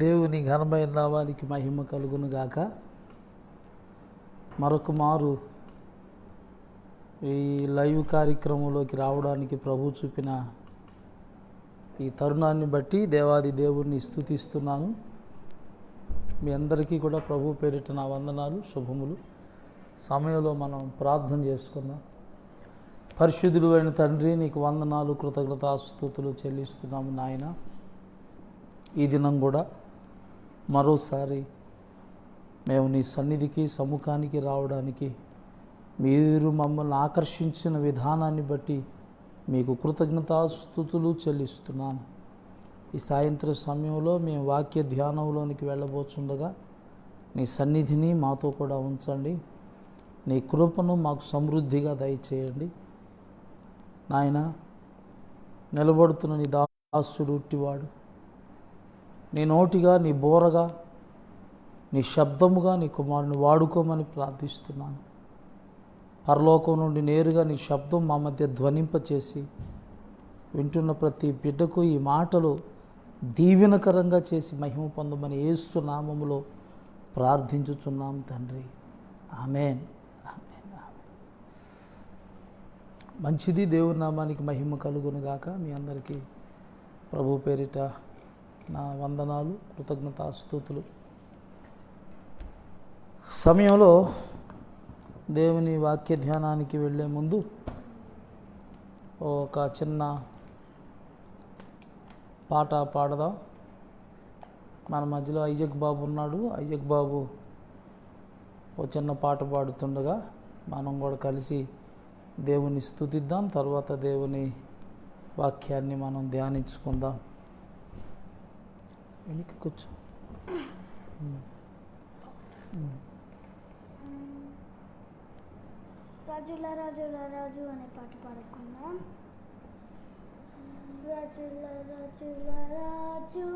దేవుని ఘనమైన నామానికి మహిమ కలుగును గాక. మరొక మారు ఈ లైవ్ కార్యక్రమంలోకి రావడానికి ప్రభు చూపిన ఈ తరుణాన్ని బట్టి దేవాది దేవుణ్ణి స్తుతిస్తున్నాను. మీ అందరికీ కూడా ప్రభు పేరిట నా వందనాలు, శుభములు. సమయంలో మనం ప్రార్థన చేసుకుందాం. పరిశుద్ధుడు అయిన తండ్రి, నీకు వందనాలు, కృతజ్ఞతాస్తుతులు చెల్లిస్తున్నాము నాయన. ఈ దినం కూడా మరోసారి మేము నీ సన్నిధికి సముఖానికి రావడానికి మీరు మమ్మల్ని ఆకర్షించిన విధానాన్ని బట్టి మీకు కృతజ్ఞతాస్తుతులు చెల్లిస్తున్నాను. ఈ సాయంత్రం సమయంలో మేము వాక్య ధ్యానంలోనికి వెళ్ళబోతుండగా నీ సన్నిధిని మాతో కూడా ఉంచండి. నీ కృపను మాకు సమృద్ధిగా దయచేయండి నాయన. నిలబడుతున్న నీ దాసుడు ఉట్టివాడు, నీ నోటిగా, నీ బోరగా, నీ శబ్దముగా నీ కుమారుని వాడుకోమని ప్రార్థిస్తున్నాను. పరలోకం నుండి నేరుగా నీ శబ్దం మా మధ్య ధ్వనింపచేసి వింటున్న ప్రతి బిడ్డకు ఈ మాటలు దీవెనకరంగా చేసి మహిమ పొందమని యేసు నామములో ప్రార్థించుచున్నాం తండ్రి. ఆమేన్. మంచిది. దేవుని నామానికి మహిమ కలుగును గాక. మీ అందరికీ ప్రభు పేరిట నా వందనాలు, కృతజ్ఞతాస్తుతులు. సమయంలో దేవుని వాక్య ధ్యానానికి వెళ్ళే ముందు ఒక చిన్న పాట పాడదాం. మన మధ్యలో ఐజక్ బాబు ఉన్నాడు. ఐజక్ బాబు ఒక చిన్న పాట పాడుతుండగా మనం కూడా కలిసి దేవుని స్తుతిద్దాం. తర్వాత దేవుని వాక్యాన్ని మనం ధ్యానించుకుందాం. వెనక్కి కూర్చో. రాజుల రాజుల రాజు అనే పాట పాడుకుందాం. రాజుల రాజుల రాజు,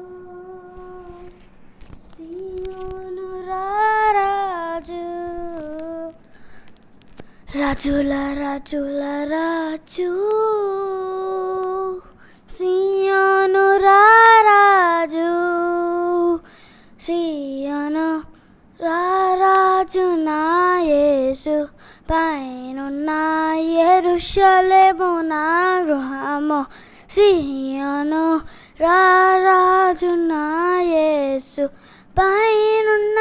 సీయోను రారాజు. రాజుల రాజుల రాజు, సీయోను రారాజు. సీయోను రారాజు నా యేసు, పైనున్న యెరూషలేము నా గృహము. సీయోను రారాజు నా యేసు, పైనున్న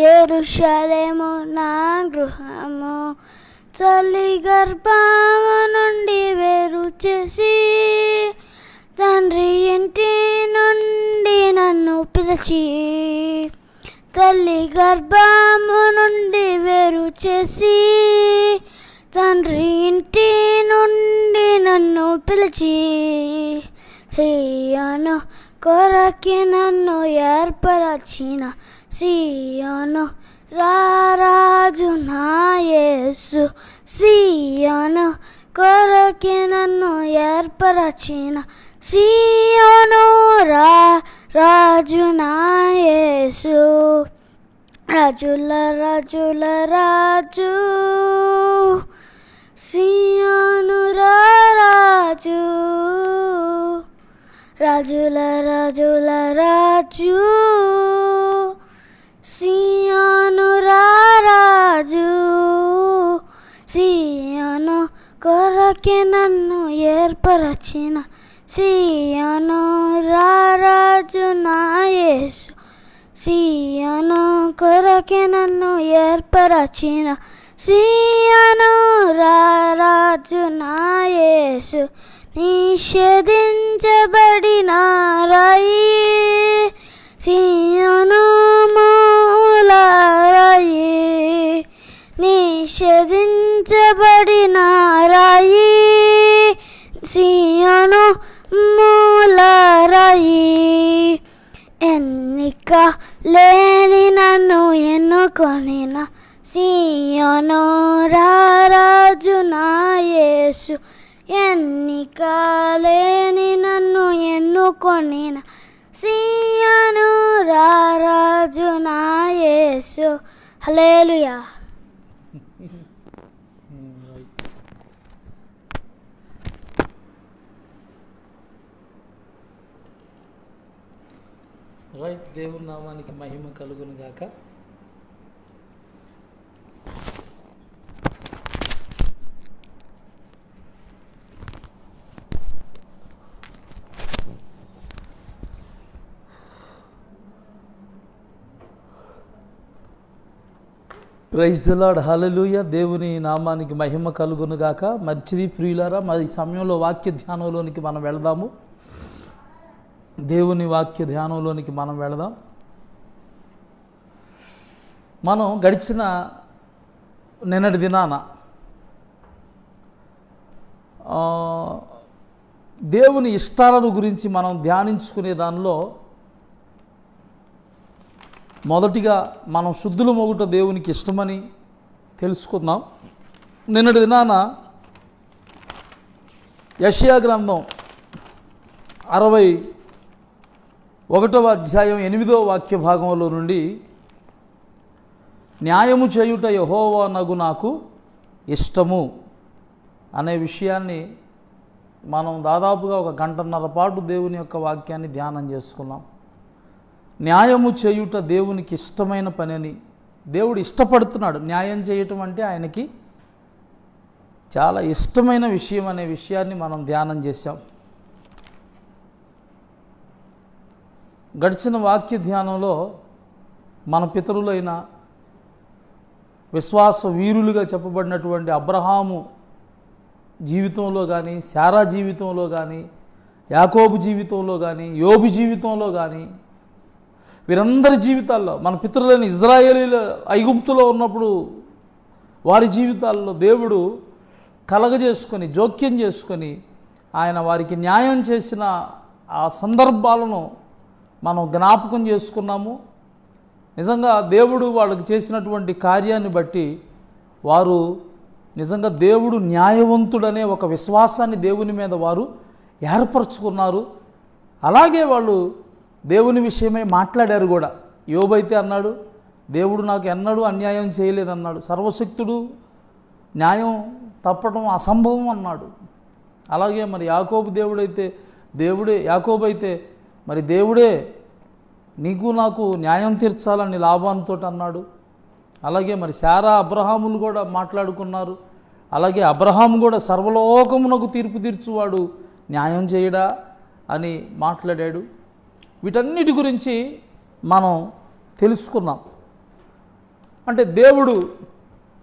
యెరూషలేము నా గృహము. తల్లి గర్భము నుండి వేరు చేసి తండ్రి ఇంటి నుండి నన్ను పిలిచి, తల్లి గర్భము నుండి వేరు చేసి తండ్రి ఇంటి నుండి నన్ను పిలిచి, సీయోను కొరకి నన్ను ఏర్పరచిన సీయోను రారాజు నా యేసు. సీయోను కొరకి నన్ను ఏర్పరచిన సీయోను రాజు నా యేసు. రాజుల రాజుల రాజు, సీయోను రారాజు. రాజుల రాజుల రాజు, సీయోను రారాజు. సీయోను కొరకి నన్ను ఏర్పరచిన సీయోను రారాజు నా యేసు. సీయోను కొరకి నన్ను ఏర్పరచిన సీయోను రారాజు నా యేసు. నిషేధించబడిన రాయి, సీయోను మూల రాయి. నిషేధించబడిన రాయి, సీయోను మూల రాయి. ఎన్నిక లేని నన్ను ఎన్నుకొనిన సీయోను రారాజు నా యేసు. ఎన్నిక లేని నన్ను ఎన్నుకొనిన సీయోను రారాజు నా యేసు. హల్లెలూయా. రైట్, దేవుని నామానికి మహిమ కలుగును గాక. ప్రైజ్ ది లార్డ్, హల్లెలూయా. దేవుని నామానికి మహిమ కలుగును గాక. మంచిది ప్రియులారా, మరి ఈ సమయంలో వాక్య ధ్యానంలోనికి మనం వెళదాము. దేవుని వాక్య ధ్యానంలోనికి మనం వెళదాం. మనం గడిచిన నిన్నటి దినాన దేవుని ఇష్టాలను గురించి మనం ధ్యానించుకునే దానిలో మొదటిగా మనం శుద్ధుల మొగుట దేవునికి ఇష్టమని తెలుసుకుందాం. నిన్నటి దినాన యెషయా గ్రంథం 61వ అధ్యాయం 8వ వాక్య భాగంలో నుండి న్యాయము చేయుట యెహోవానగు నాకు ఇష్టము అనే విషయాన్ని మనం దాదాపుగా 1 గంటన్నర పాటు దేవుని యొక్క వాక్యాన్ని ధ్యానం చేసుకున్నాం. న్యాయము చేయుట దేవునికి ఇష్టమైన పని అని, దేవుడు ఇష్టపడుతున్నాడు. న్యాయం చేయటం అంటే ఆయనకి చాలా ఇష్టమైన విషయం అనే విషయాన్ని మనం ధ్యానం చేశాం. గడిచిన వాక్య ధ్యానంలో మన పితరులైన విశ్వాస వీరులుగా చెప్పబడినటువంటి అబ్రహాము జీవితంలో కానీ, శారా జీవితంలో కానీ, యాకోబు జీవితంలో కానీ, యోబు జీవితంలో కానీ, వీరందరి జీవితాల్లో, మన పితరులైన ఇజ్రాయేలీల ఐగుప్తులో ఉన్నప్పుడు వారి జీవితాల్లో దేవుడు కలగజేసుకొని, జోక్యం చేసుకొని ఆయన వారికి న్యాయం చేసిన ఆ సందర్భాలను మనం జ్ఞాపకం చేసుకున్నాము. నిజంగా దేవుడు వాళ్ళకి చేసినటువంటి కార్యాన్ని బట్టి వారు నిజంగా దేవుడు న్యాయవంతుడనే ఒక విశ్వాసాన్ని దేవుని మీద వారు ఏర్పరచుకున్నారు. అలాగే వాళ్ళు దేవుని విషయమై మాట్లాడారు కూడా. యోబు అయితే అన్నాడు, దేవుడు నాకు ఎన్నడూ అన్యాయం చేయలేదన్నాడు. సర్వశక్తుడు న్యాయం తప్పడం అసంభవం అన్నాడు. అలాగే మరి యాకోబు యాకోబు అయితే మరి దేవుడే నీకు నాకు న్యాయం తీర్చాలని లాభాంతో అన్నాడు. అలాగే మరి శారా అబ్రహాములు కూడా మాట్లాడుకున్నారు. అలాగే అబ్రహాము కూడా సర్వలోకమునకు తీర్పు తీర్చువాడు న్యాయం చేయడా అని మాట్లాడాడు. వీటన్నిటి గురించి మనం తెలుసుకున్నాం. అంటే దేవుడు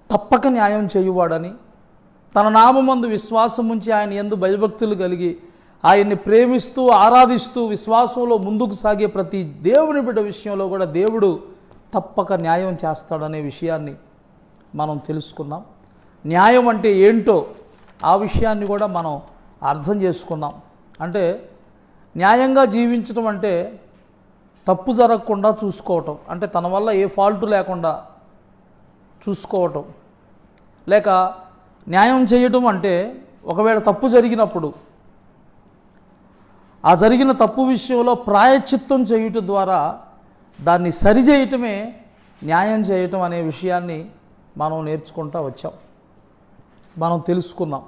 తప్పక న్యాయం చేయువాడని, తన నామమందు విశ్వాసం ఉంచి ఆయన యందు భయభక్తులు కలిగి ఆయన్ని ప్రేమిస్తూ ఆరాధిస్తూ విశ్వాసంలో ముందుకు సాగే ప్రతి దేవుని బిడ్డ విషయంలో కూడా దేవుడు తప్పక న్యాయం చేస్తాడనే విషయాన్ని మనం తెలుసుకున్నాం. న్యాయం అంటే ఏంటో ఆ విషయాన్ని కూడా మనం అర్థం చేసుకున్నాం. అంటే న్యాయంగా జీవించడం అంటే తప్పు జరగకుండా చూసుకోవటం, అంటే తన వల్ల ఏ ఫాల్ట్ లేకుండా చూసుకోవటం. లేక న్యాయం చేయటం అంటే ఒకవేళ తప్పు జరిగినప్పుడు ఆ జరిగిన తప్పు విషయంలో ప్రాయశ్చిత్తం చేయుట ద్వారా దాన్ని సరిచేయటమే న్యాయం చేయటం అనే విషయాన్ని మనం నేర్చుకుంటూ వచ్చాం, మనం తెలుసుకున్నాం.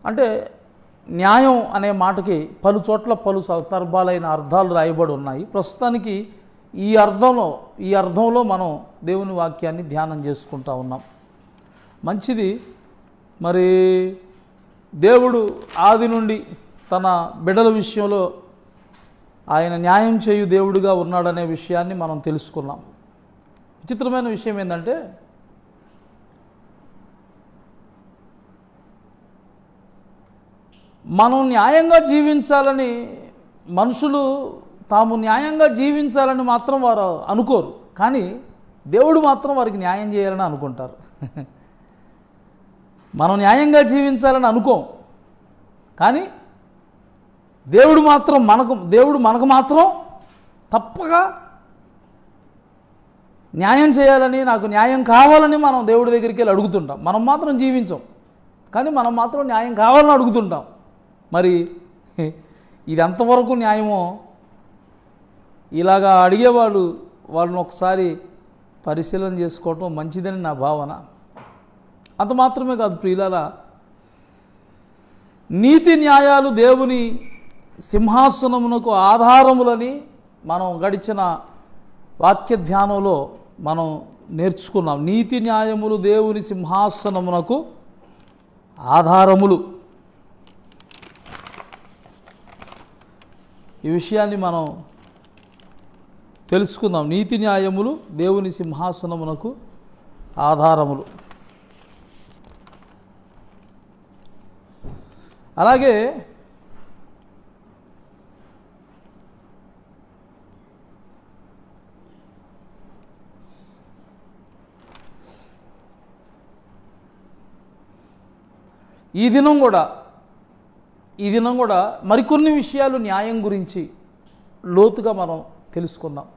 అంటే న్యాయం అనే మాటకి పలు చోట్ల పలు సందర్భాలైన అర్థాలు రాయబడి ఉన్నాయి. ప్రస్తుతానికి ఈ అర్థంలో మనం దేవుని వాక్యాన్ని ధ్యానం చేసుకుంటూ ఉన్నాం. మంచిది. మరి దేవుడు ఆది నుండి తన బిడ్డల విషయంలో ఆయన న్యాయం చేయు దేవుడుగా ఉన్నాడనే విషయాన్ని మనం తెలుసుకున్నాం. విచిత్రమైన విషయం ఏంటంటే మనం న్యాయంగా జీవించాలని మనుషులు తాము న్యాయంగా జీవించాలని మాత్రం వారు అనుకోరు, కానీ దేవుడు మాత్రం వారికి న్యాయం చేయాలని అనుకుంటారు. మనం న్యాయంగా జీవించాలని అనుకోం, కానీ దేవుడు మనకు మాత్రం తప్పక న్యాయం చేయాలని, నాకు న్యాయం కావాలని మనం దేవుడి దగ్గరికి వెళ్ళి అడుగుతుంటాం. మనం మాత్రం జీవించాం, కానీ మనం మాత్రం న్యాయం కావాలని అడుగుతుంటాం. మరి ఇది ఎంతవరకు న్యాయమో ఇలాగా అడిగేవాళ్ళు వాళ్ళని ఒకసారి పరిశీలన చేసుకోవటం మంచిదని నా భావన. అంత మాత్రమే కాదు ప్రియులారా, నీతి న్యాయాలు దేవుని సింహాసనమునకు ఆధారములని మనం గడిచిన వాక్య ధ్యానంలో మనం నేర్చుకున్నాం. నీతి న్యాయములు దేవుని సింహాసనమునకు ఆధారములు. ఈ విషయాన్ని మనం తెలుసుకుందాం. నీతి న్యాయములు దేవుని సింహాసనమునకు ఆధారములు. అలాగే ఈ దినం కూడా మరికొన్ని విషయాలు న్యాయం గురించి లోతుగా మనం తెలుసుకుందాం.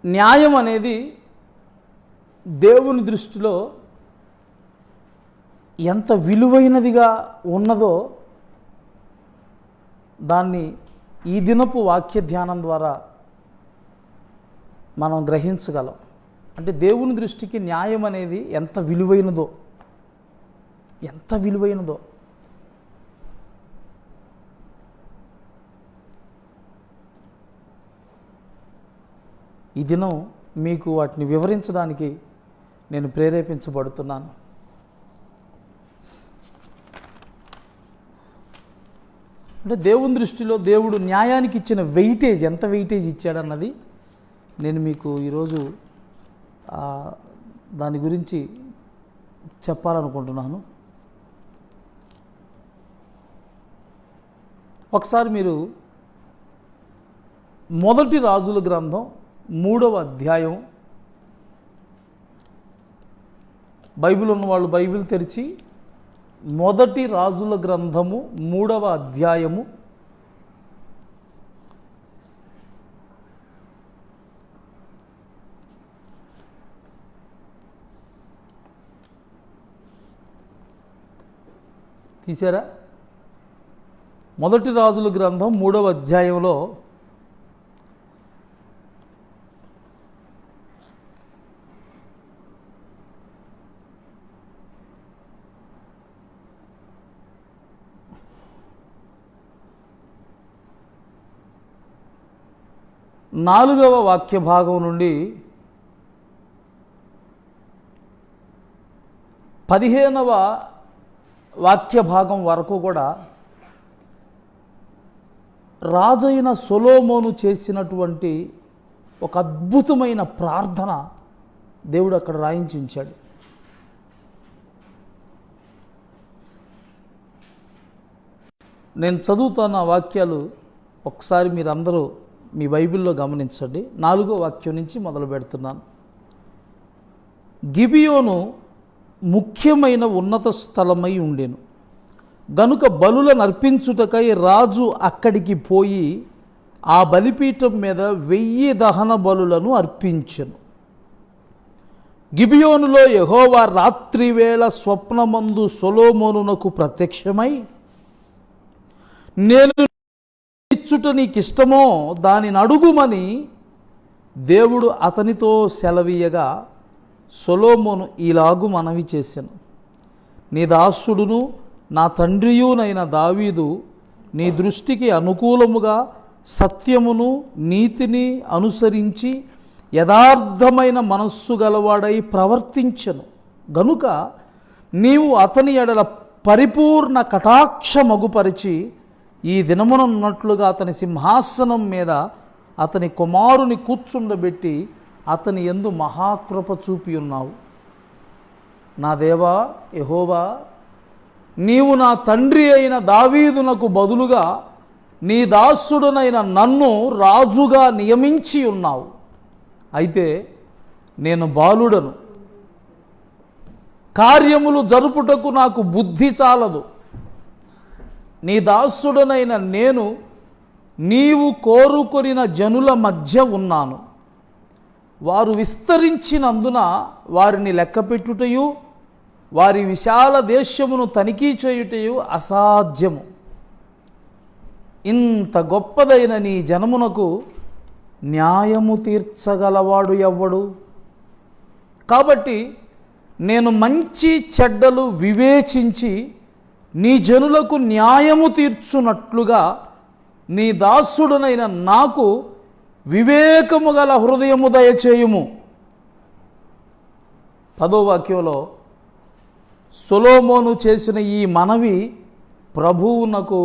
న్యాయం అనేది దేవుని దృష్టిలో ఎంత విలువైనదిగా ఉన్నదో దాన్ని ఈ దినపు వాక్య ధ్యానం ద్వారా మనం గ్రహించగలం. అంటే దేవుని దృష్టికి న్యాయం అనేది ఎంత విలువైనదో ఈ దినం మీకు వాటిని వివరించడానికి నేను ప్రేరేపించబడుతున్నాను. అంటే దేవుని దృష్టిలో దేవుడు న్యాయానికి ఇచ్చిన వెయిటేజ్, ఎంత వెయిటేజ్ ఇచ్చాడన్నది నేను మీకు ఈరోజు దాని గురించి చెప్పాలనుకుంటున్నాను. ఒకసారి మీరు మొదటి రాజుల గ్రంథం 3వ అధ్యాయం, బైబిల్ ఉన్నవాళ్ళు బైబిల్ తెరిచి మొదటి రాజుల గ్రంథము 3వ అధ్యాయము 3వ అధ్యాయంలో 4వ వాక్య భాగం నుండి 15వ వాక్య భాగం వరకు కూడా రాజైన సొలొమోను చేసినటువంటి ఒక అద్భుతమైన ప్రార్థన దేవుడు అక్కడ రాయించి ఉంచాడు. నేను చదువుతున్న వాక్యాలు ఒకసారి మీరందరూ మీ బైబిల్లో గమనించండి. 4వ వాక్యం నుంచి మొదలు పెడుతున్నాను. గిబియోను ముఖ్యమైన ఉన్నత స్థలమై ఉండెను గనుక బలులను అర్పించుటకై రాజు అక్కడికి పోయి ఆ బలిపీఠం మీద 1000 దహన బలులను అర్పించెను. గిబియోనులో యెహోవా రాత్రివేళ స్వప్నమందు సొలొమోనునకు ప్రత్యక్షమై, నేను ఇచ్చుట నీకిష్టమో దానిని అడుగుమని దేవుడు అతనితో సెలవీయగా, సొలొమోను ఇలాగు మనవి చేసెను, నీ దాసుడును నా తండ్రియునైన దావీదు నీ దృష్టికి అనుకూలముగా సత్యమును నీతిని అనుసరించి యథార్థమైన మనస్సు గలవాడై ప్రవర్తించెను గనుక నీవు అతని ఎడల పరిపూర్ణ కటాక్షమగుపరిచి ఈ దినమునున్నట్లుగా అతని సింహాసనం మీద అతని కుమారుని కూర్చుండబెట్టి అతని యందు మహాకృప చూపి ఉన్నావు. నా దేవా యెహోవా, నీవు నా తండ్రి అయిన దావీదునకు బదులుగా నీ దాసుడునైన నన్ను రాజుగా నియమించి ఉన్నావు. అయితే నేను బాలుడను, కార్యములు జరుపుటకు నాకు బుద్ధి చాలదు. నీ దాసుడునైన నేను నీవు కోరుకొనిన జనుల మధ్య ఉన్నాను. వారు విస్తరించినందున వారిని లెక్కపెట్టుటయు వారి విశాల దేశమును తనిఖీ చేయుటయు అసాధ్యము. ఇంత గొప్పదైన నీ జనమునకు న్యాయము తీర్చగలవాడు ఎవ్వడు? కాబట్టి నేను మంచి చెడ్డలు వివేచించి నీ జనులకు న్యాయము తీర్చునట్లుగా నీ దాసుడునైన నాకు వివేకము గల హృదయము దయచేయుము. 10వ వాక్యంలో సొలొమోను చేసిన ఈ మనవి ప్రభువునకు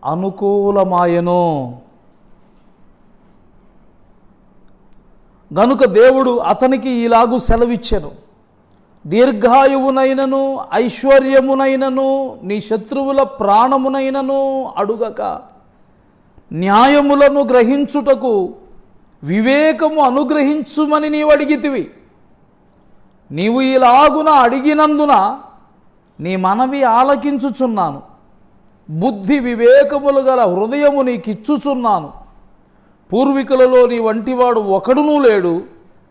అనుకూలమాయెను. గనుక దేవుడు అతనికి ఇలాగు సెలవిచ్చెను, దీర్ఘాయువునైనను ఐశ్వర్యమునైనను నీ శత్రువుల ప్రాణమునైనను అడుగక న్యాయములను గ్రహించుటకు వివేకము అనుగ్రహించుమని నీవు అడిగితివి. నీవు ఇలాగున అడిగినందున నీ మనవి ఆలకించుచున్నాను. బుద్ధి వివేకములు గల హృదయము నీకిచ్చుచున్నాను. పూర్వీకులలో నీ వంటివాడు ఒకడునూ లేడు,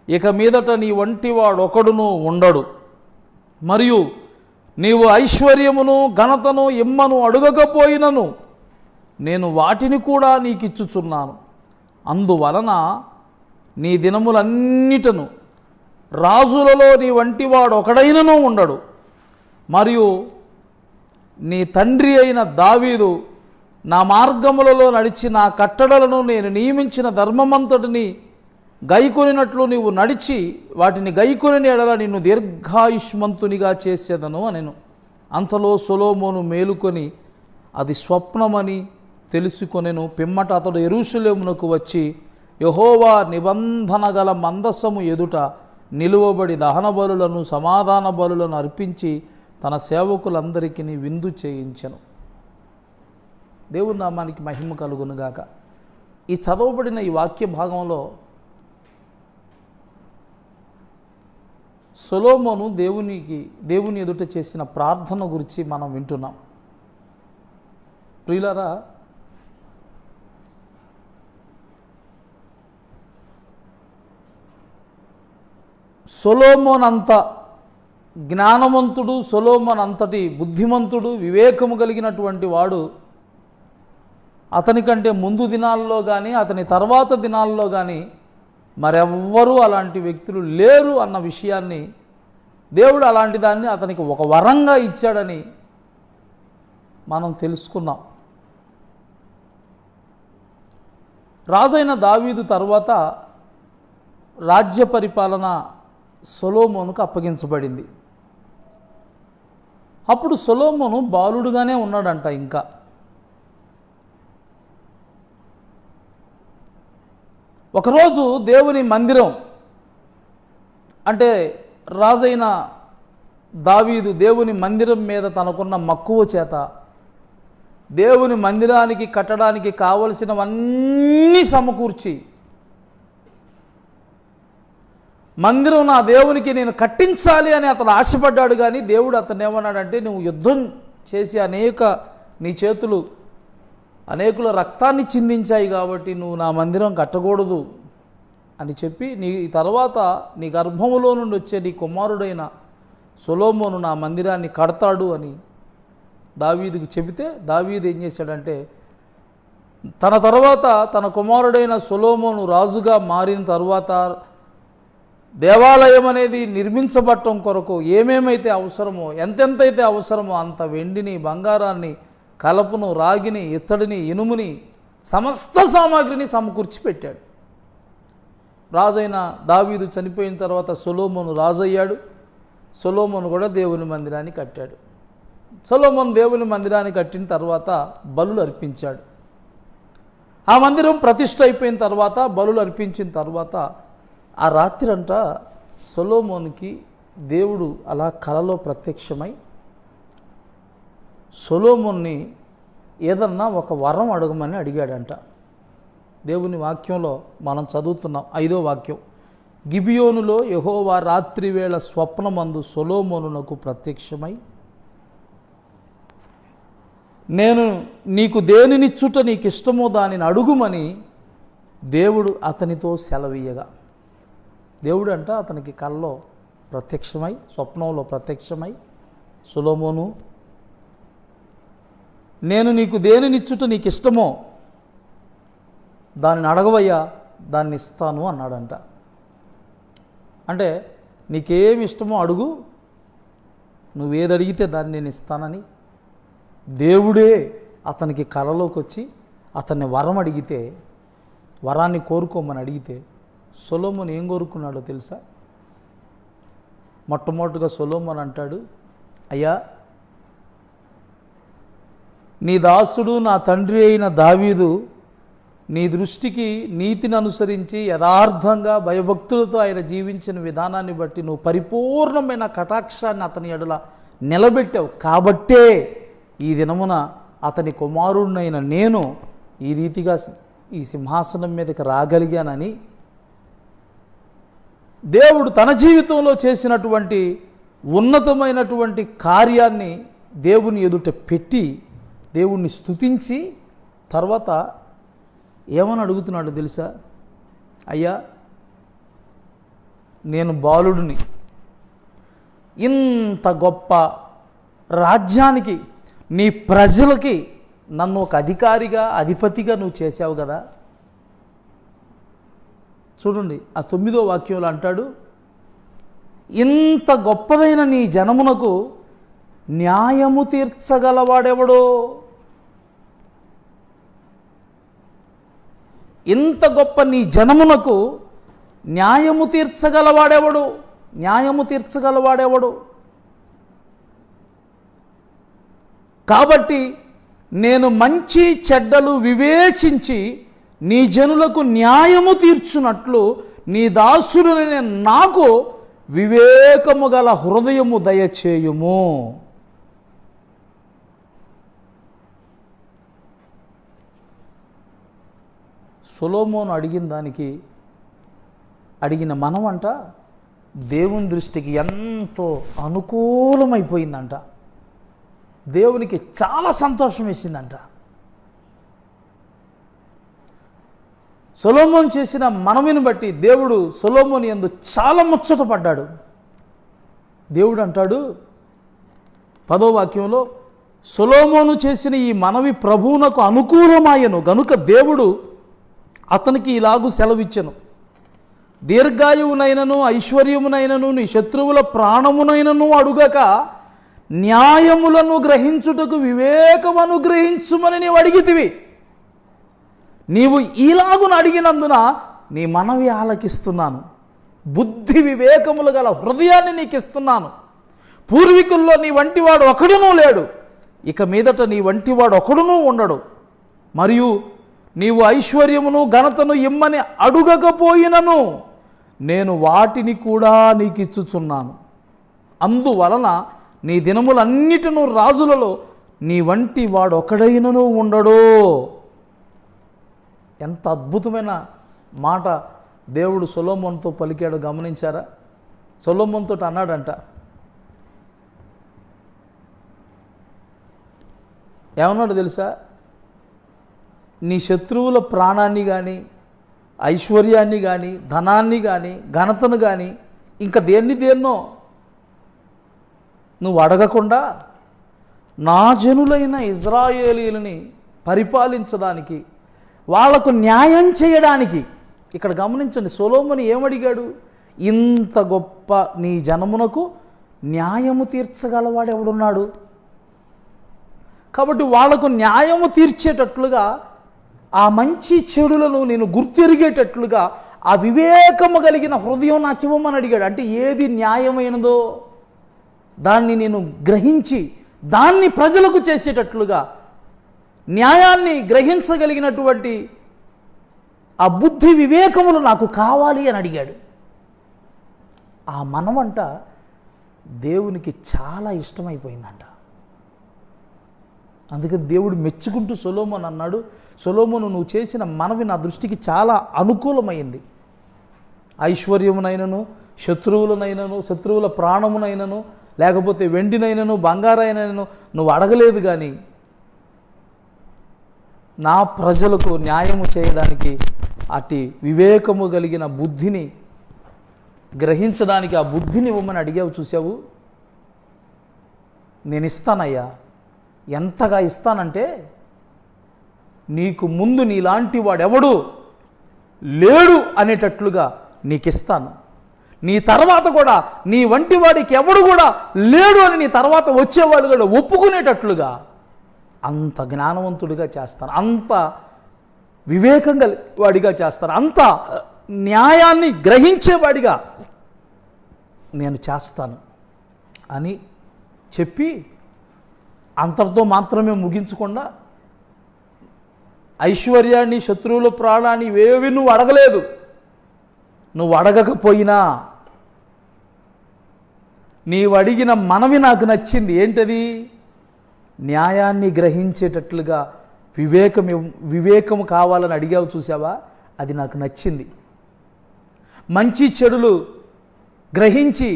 ఇక మీదట నీ వంటివాడు ఒకడునూ ఉండడు. మరియు నీవు ఐశ్వర్యమును ఘనతను ఇమ్మను అడుగకపోయినను నేను వాటిని కూడా నీకిచ్చుచున్నాను. అందువలన నీ దినములన్నిటను రాజులలో నీ వంటివాడు ఒకడైనను ఉండడు. మరియు నీ తండ్రి అయిన దావీదు నా మార్గములలో నడిచి నా కట్టడలను నేను నియమించిన ధర్మమంతటిని గైకొనినట్లు నీవు నడిచి వాటిని గైకొని ఎడల నిన్ను దీర్ఘాయుష్మంతునిగా చేసేదను అనెను. అంతలో సొలొమోను మేలుకొని అది స్వప్నమని తెలుసుకొనెను. పిమ్మట అతడు యెరూషలేమునకు వచ్చి యెహోవా నిబంధన గల మందసము ఎదుట నిలువబడి దహన బలులను సమాధాన బలులను అర్పించి తన సేవకులందరికీ విందు చేయించెను. దేవుని నామానికి మహిమ కలుగునుగాక. ఈ చదవబడిన ఈ వాక్య భాగంలో సొలొమోను దేవుని ఎదుట చేసిన ప్రార్థన గురించి మనం వింటున్నాం. ప్రియులారా, సొలొమోను అంత జ్ఞానవంతుడు, సొలొమోను అంతటి బుద్ధిమంతుడు, వివేకము కలిగినటువంటి వాడు అతని కంటే ముందు దినాల్లో కానీ అతని తర్వాత దినాల్లో కానీ మరెవ్వరూ అలాంటి వ్యక్తులు లేరు అన్న విషయాన్ని దేవుడు అలాంటి దాన్ని అతనికి ఒక వరంగా ఇచ్చాడని మనం తెలుసుకున్నాం. రాజైన దావీదు తర్వాత రాజ్య పరిపాలన సొలొమోనుకు అప్పగించబడింది. అప్పుడు సొలొమోను బాలుడుగానే ఉన్నాడంట. ఇంకా ఒకరోజు దేవుని మందిరం అంటే రాజైన దావీదు దేవుని మందిరం మీద తనకున్న మక్కువ చేత దేవుని మందిరానికి కట్టడానికి కావలసినవన్నీ సమకూర్చి మందిరం నా దేవునికి నేను కట్టించాలి అని అతను ఆశపడ్డాడు. కానీ దేవుడు అతను ఏమన్నాడంటే, నువ్వు యుద్ధం చేసి నీ చేతులు అనేకుల రక్తాన్ని చిందించాయి కాబట్టి నువ్వు నా మందిరం కట్టకూడదు అని చెప్పి నీ తర్వాత నీ గర్భములో నుండి వచ్చే నీ కుమారుడైన సొలొమోను నా మందిరాన్ని కడతాడు అని దావీదుకు చెబితే, దావీదు ఏం చేశాడంటే తన తర్వాత తన కుమారుడైన సొలొమోను రాజుగా మారిన తర్వాత దేవాలయం అనేది నిర్మించబడటం కొరకు ఏమేమైతే అవసరమో, ఎంతెంతైతే అవసరమో అంత వెండిని, బంగారాన్ని, కలపను, రాగిని, ఇత్తడిని, ఇనుముని, సమస్త సామాగ్రిని సమకూర్చి పెట్టాడు. రాజైన దావీదు చనిపోయిన తర్వాత సొలొమోను రాజయ్యాడు. సొలొమోను కూడా దేవుని మందిరాన్ని కట్టాడు. సొలొమోను దేవుని మందిరాన్ని కట్టిన తర్వాత బలులు అర్పించాడు. ఆ మందిరం ప్రతిష్ఠ అయిపోయిన తర్వాత బలులు అర్పించిన తర్వాత ఆ రాత్రంతా సొలొమోనుకి దేవుడు అలా కలలో ప్రత్యక్షమై సొలొమోన్ని ఏదన్నా ఒక వరం అడగమని అడిగాడంట. దేవుని వాక్యంలో మనం చదువుతున్నాం 5వ వాక్యం, గిబియోనులో యెహోవా రాత్రివేళ స్వప్నమందు సొలొమోనునకు ప్రత్యక్షమై, నేను నీకు దేనినిచ్చుట నీకు ఇష్టమో దానిని అడుగుమని దేవుడు అతనితో సెలవీయగా, దేవుడు అంట అతనికి కల్లో ప్రత్యక్షమై, స్వప్నంలో ప్రత్యక్షమై, సొలొమోను నేను నీకు దేనినిచ్చుట నీకు ఇష్టమో దానిని అడగవయ్యా, దాన్ని ఇస్తాను అన్నాడంట. అంటే నీకేమి ఇష్టమో అడుగు, నువ్వేది అడిగితే దాన్ని నేను ఇస్తానని దేవుడే అతనికి కలలోకి వచ్చి అతన్ని వరం అడిగితే, వరాన్ని కోరుకోమని అడిగితే సొలొమోను ఏం కోరుకున్నాడో తెలుసా? మొట్టమొదటిగా సొలొమోను అంటాడు, అయ్యా, నీ దాసుడు నా తండ్రి అయిన దావీదు నీ దృష్టికి నీతిని అనుసరించి యథార్థంగా భయభక్తులతో ఆయన జీవించిన విధానాన్ని బట్టి నువ్వు పరిపూర్ణమైన కటాక్షాన్ని అతని ఎడల నిలబెట్టావు. కాబట్టే ఈ దినమున అతని కుమారుడినైన నేను ఈ రీతిగా ఈ సింహాసనం మీదకి రాగలిగానని దేవుడు తన జీవితంలో చేసినటువంటి ఉన్నతమైనటువంటి కార్యాన్ని దేవుని ఎదుట పెట్టి దేవుణ్ణి స్తుతించి తర్వాత ఏమని అడుగుతున్నాడు తెలుసా? అయ్యా, నేను బాలుడిని, ఇంత గొప్ప రాజ్యానికి, నీ ప్రజలకి నన్ను ఒక అధికారిగా, అధిపతిగా నువ్వు చేసావు కదా. చూడండి, ఆ 9వ వాక్యంలో అంటాడు, ఇంత గొప్పదైన నీ జనమునకు న్యాయము తీర్చగలవాడెవడో? ఇంత గొప్ప నీ జనమునకు న్యాయము తీర్చగలవాడెవడు? న్యాయము తీర్చగలవాడెవడు? కాబట్టి నేను మంచి చెడ్డలు వివేచించి నీ జనులకు న్యాయము తీర్చున్నట్లు నీ దాసుడుని నాకు వివేకము గల హృదయము దయచేయుము. సొలొమోను అడిగిన దానికి అడిగిన మనమంట దేవుని దృష్టికి ఎంతో అనుకూలమైపోయిందంట. దేవునికి చాలా సంతోషం వేసిందంట. సొలొమోను చేసిన మనవిని బట్టి దేవుడు సొలొమోను యందు చాలా ముచ్చటపడ్డాడు. దేవుడు అంటాడు 10వ వాక్యంలో, సొలొమోను చేసిన ఈ మనవి ప్రభువునకు అనుకూలమాయను గనుక దేవుడు అతనికి ఇలాగూ సెలవిచ్చెను, దీర్ఘాయువునైనను ఐశ్వర్యమునైనను నీ శత్రువుల ప్రాణమునైనను అడుగక న్యాయములను గ్రహించుటకు వివేకము అనుగ్రహించుమని నీవు అడిగితివి. నీవు ఈలాగున అడిగినందున నీ మనవి ఆలకిస్తున్నాను. బుద్ధి వివేకములు గల హృదయాన్ని నీకు ఇస్తున్నాను. పూర్వీకుల్లో నీ వంటివాడు ఒకడునూ లేడు, ఇక మీదట నీ వంటివాడు ఒకడునూ ఉండడు. మరియు నీవు ఐశ్వర్యమును ఘనతను ఇమ్మని అడుగకపోయినను నేను వాటిని కూడా నీకు ఇచ్చుచున్నాను. అందువలన నీ దినములన్నిటిను రాజులలో నీ వంటి వాడు ఒకడైనను ఉండడు. ఎంత అద్భుతమైన మాట దేవుడు సొలొమోనుతో పలికాడు గమనించారా? సొలొమోనుతో అన్నాడంట, ఏమన్నాడు తెలుసా? నీ శత్రువుల ప్రాణాన్ని కానీ, ఐశ్వర్యాన్ని కానీ, ధనాన్ని కానీ, ఘనతను కానీ, ఇంకా దేన్నో నువ్వు అడగకుండా నా జనులైన ఇజ్రాయేలీలని పరిపాలించడానికి, వాళ్లకు న్యాయం చేయడానికి. ఇక్కడ గమనించండి, సొలొమోను ఏమడిగాడు? ఇంత గొప్ప నీ జనమునకు న్యాయము తీర్చగలవాడు ఎవడున్నాడు? కాబట్టి వాళ్లకు న్యాయము తీర్చేటట్లుగా, ఆ మంచి చెడులను నేను గుర్తెరిగేటట్లుగా ఆ వివేకము కలిగిన హృదయం నాకు ఇవ్వమని అడిగాడు. అంటే ఏది న్యాయమైనదో దాన్ని నేను గ్రహించి దాన్ని ప్రజలకు చేసేటట్లుగా న్యాయాన్ని గ్రహించగలిగినటువంటి ఆ బుద్ధి వివేకములు నాకు కావాలి అని అడిగాడు. ఆ మనమంట దేవునికి చాలా ఇష్టమైపోయిందంట. అందుకని దేవుడు మెచ్చుకుంటూ సొలొమోను అన్నాడు, సొలొమోను నువ్వు చేసిన మనవి నా దృష్టికి చాలా అనుకూలమైంది. ఐశ్వర్యమునైనను, శత్రువులనైనను, శత్రువుల ప్రాణమునైనను, లేకపోతే వెండినైనను, బంగారైనను నువ్వు అడగలేదు, కానీ నా ప్రజలకు న్యాయము చేయడానికి అట్టి వివేకము కలిగిన బుద్ధిని గ్రహించడానికి ఆ బుద్ధిని ఇవ్వమని అడిగావు. చూసావు, నేను ఇస్తానయ్యా. ఎంతగా ఇస్తానంటే నీకు ముందు నీలాంటి వాడెవడు లేడు అనేటట్లుగా నీకు ఇస్తాను. నీ తర్వాత కూడా నీ వంటి వాడికి ఎవడు కూడా లేడు అని నీ తర్వాత వచ్చేవాడు కూడా ఒప్పుకునేటట్లుగా అంత జ్ఞానవంతుడిగా చేస్తాను, అంత వివేకం వాడిగా చేస్తాను, అంత న్యాయాన్ని గ్రహించేవాడిగా నేను చేస్తాను అని చెప్పి అంతటితో మాత్రమే ముగించకుండా ఐశ్వర్యాన్ని, శత్రువుల ప్రాణాన్ని ఏవి నువ్వు అడగలేదు. నువ్వు అడగకపోయినా నీవు అడిగిన మనవి నాకు నచ్చింది. ఏంటది? న్యాయాన్ని గ్రహించేటట్లుగా వివేకం కావాలని అడిగావు చూసావా, అది నాకు నచ్చింది. మంచి చెడులు గ్రహించి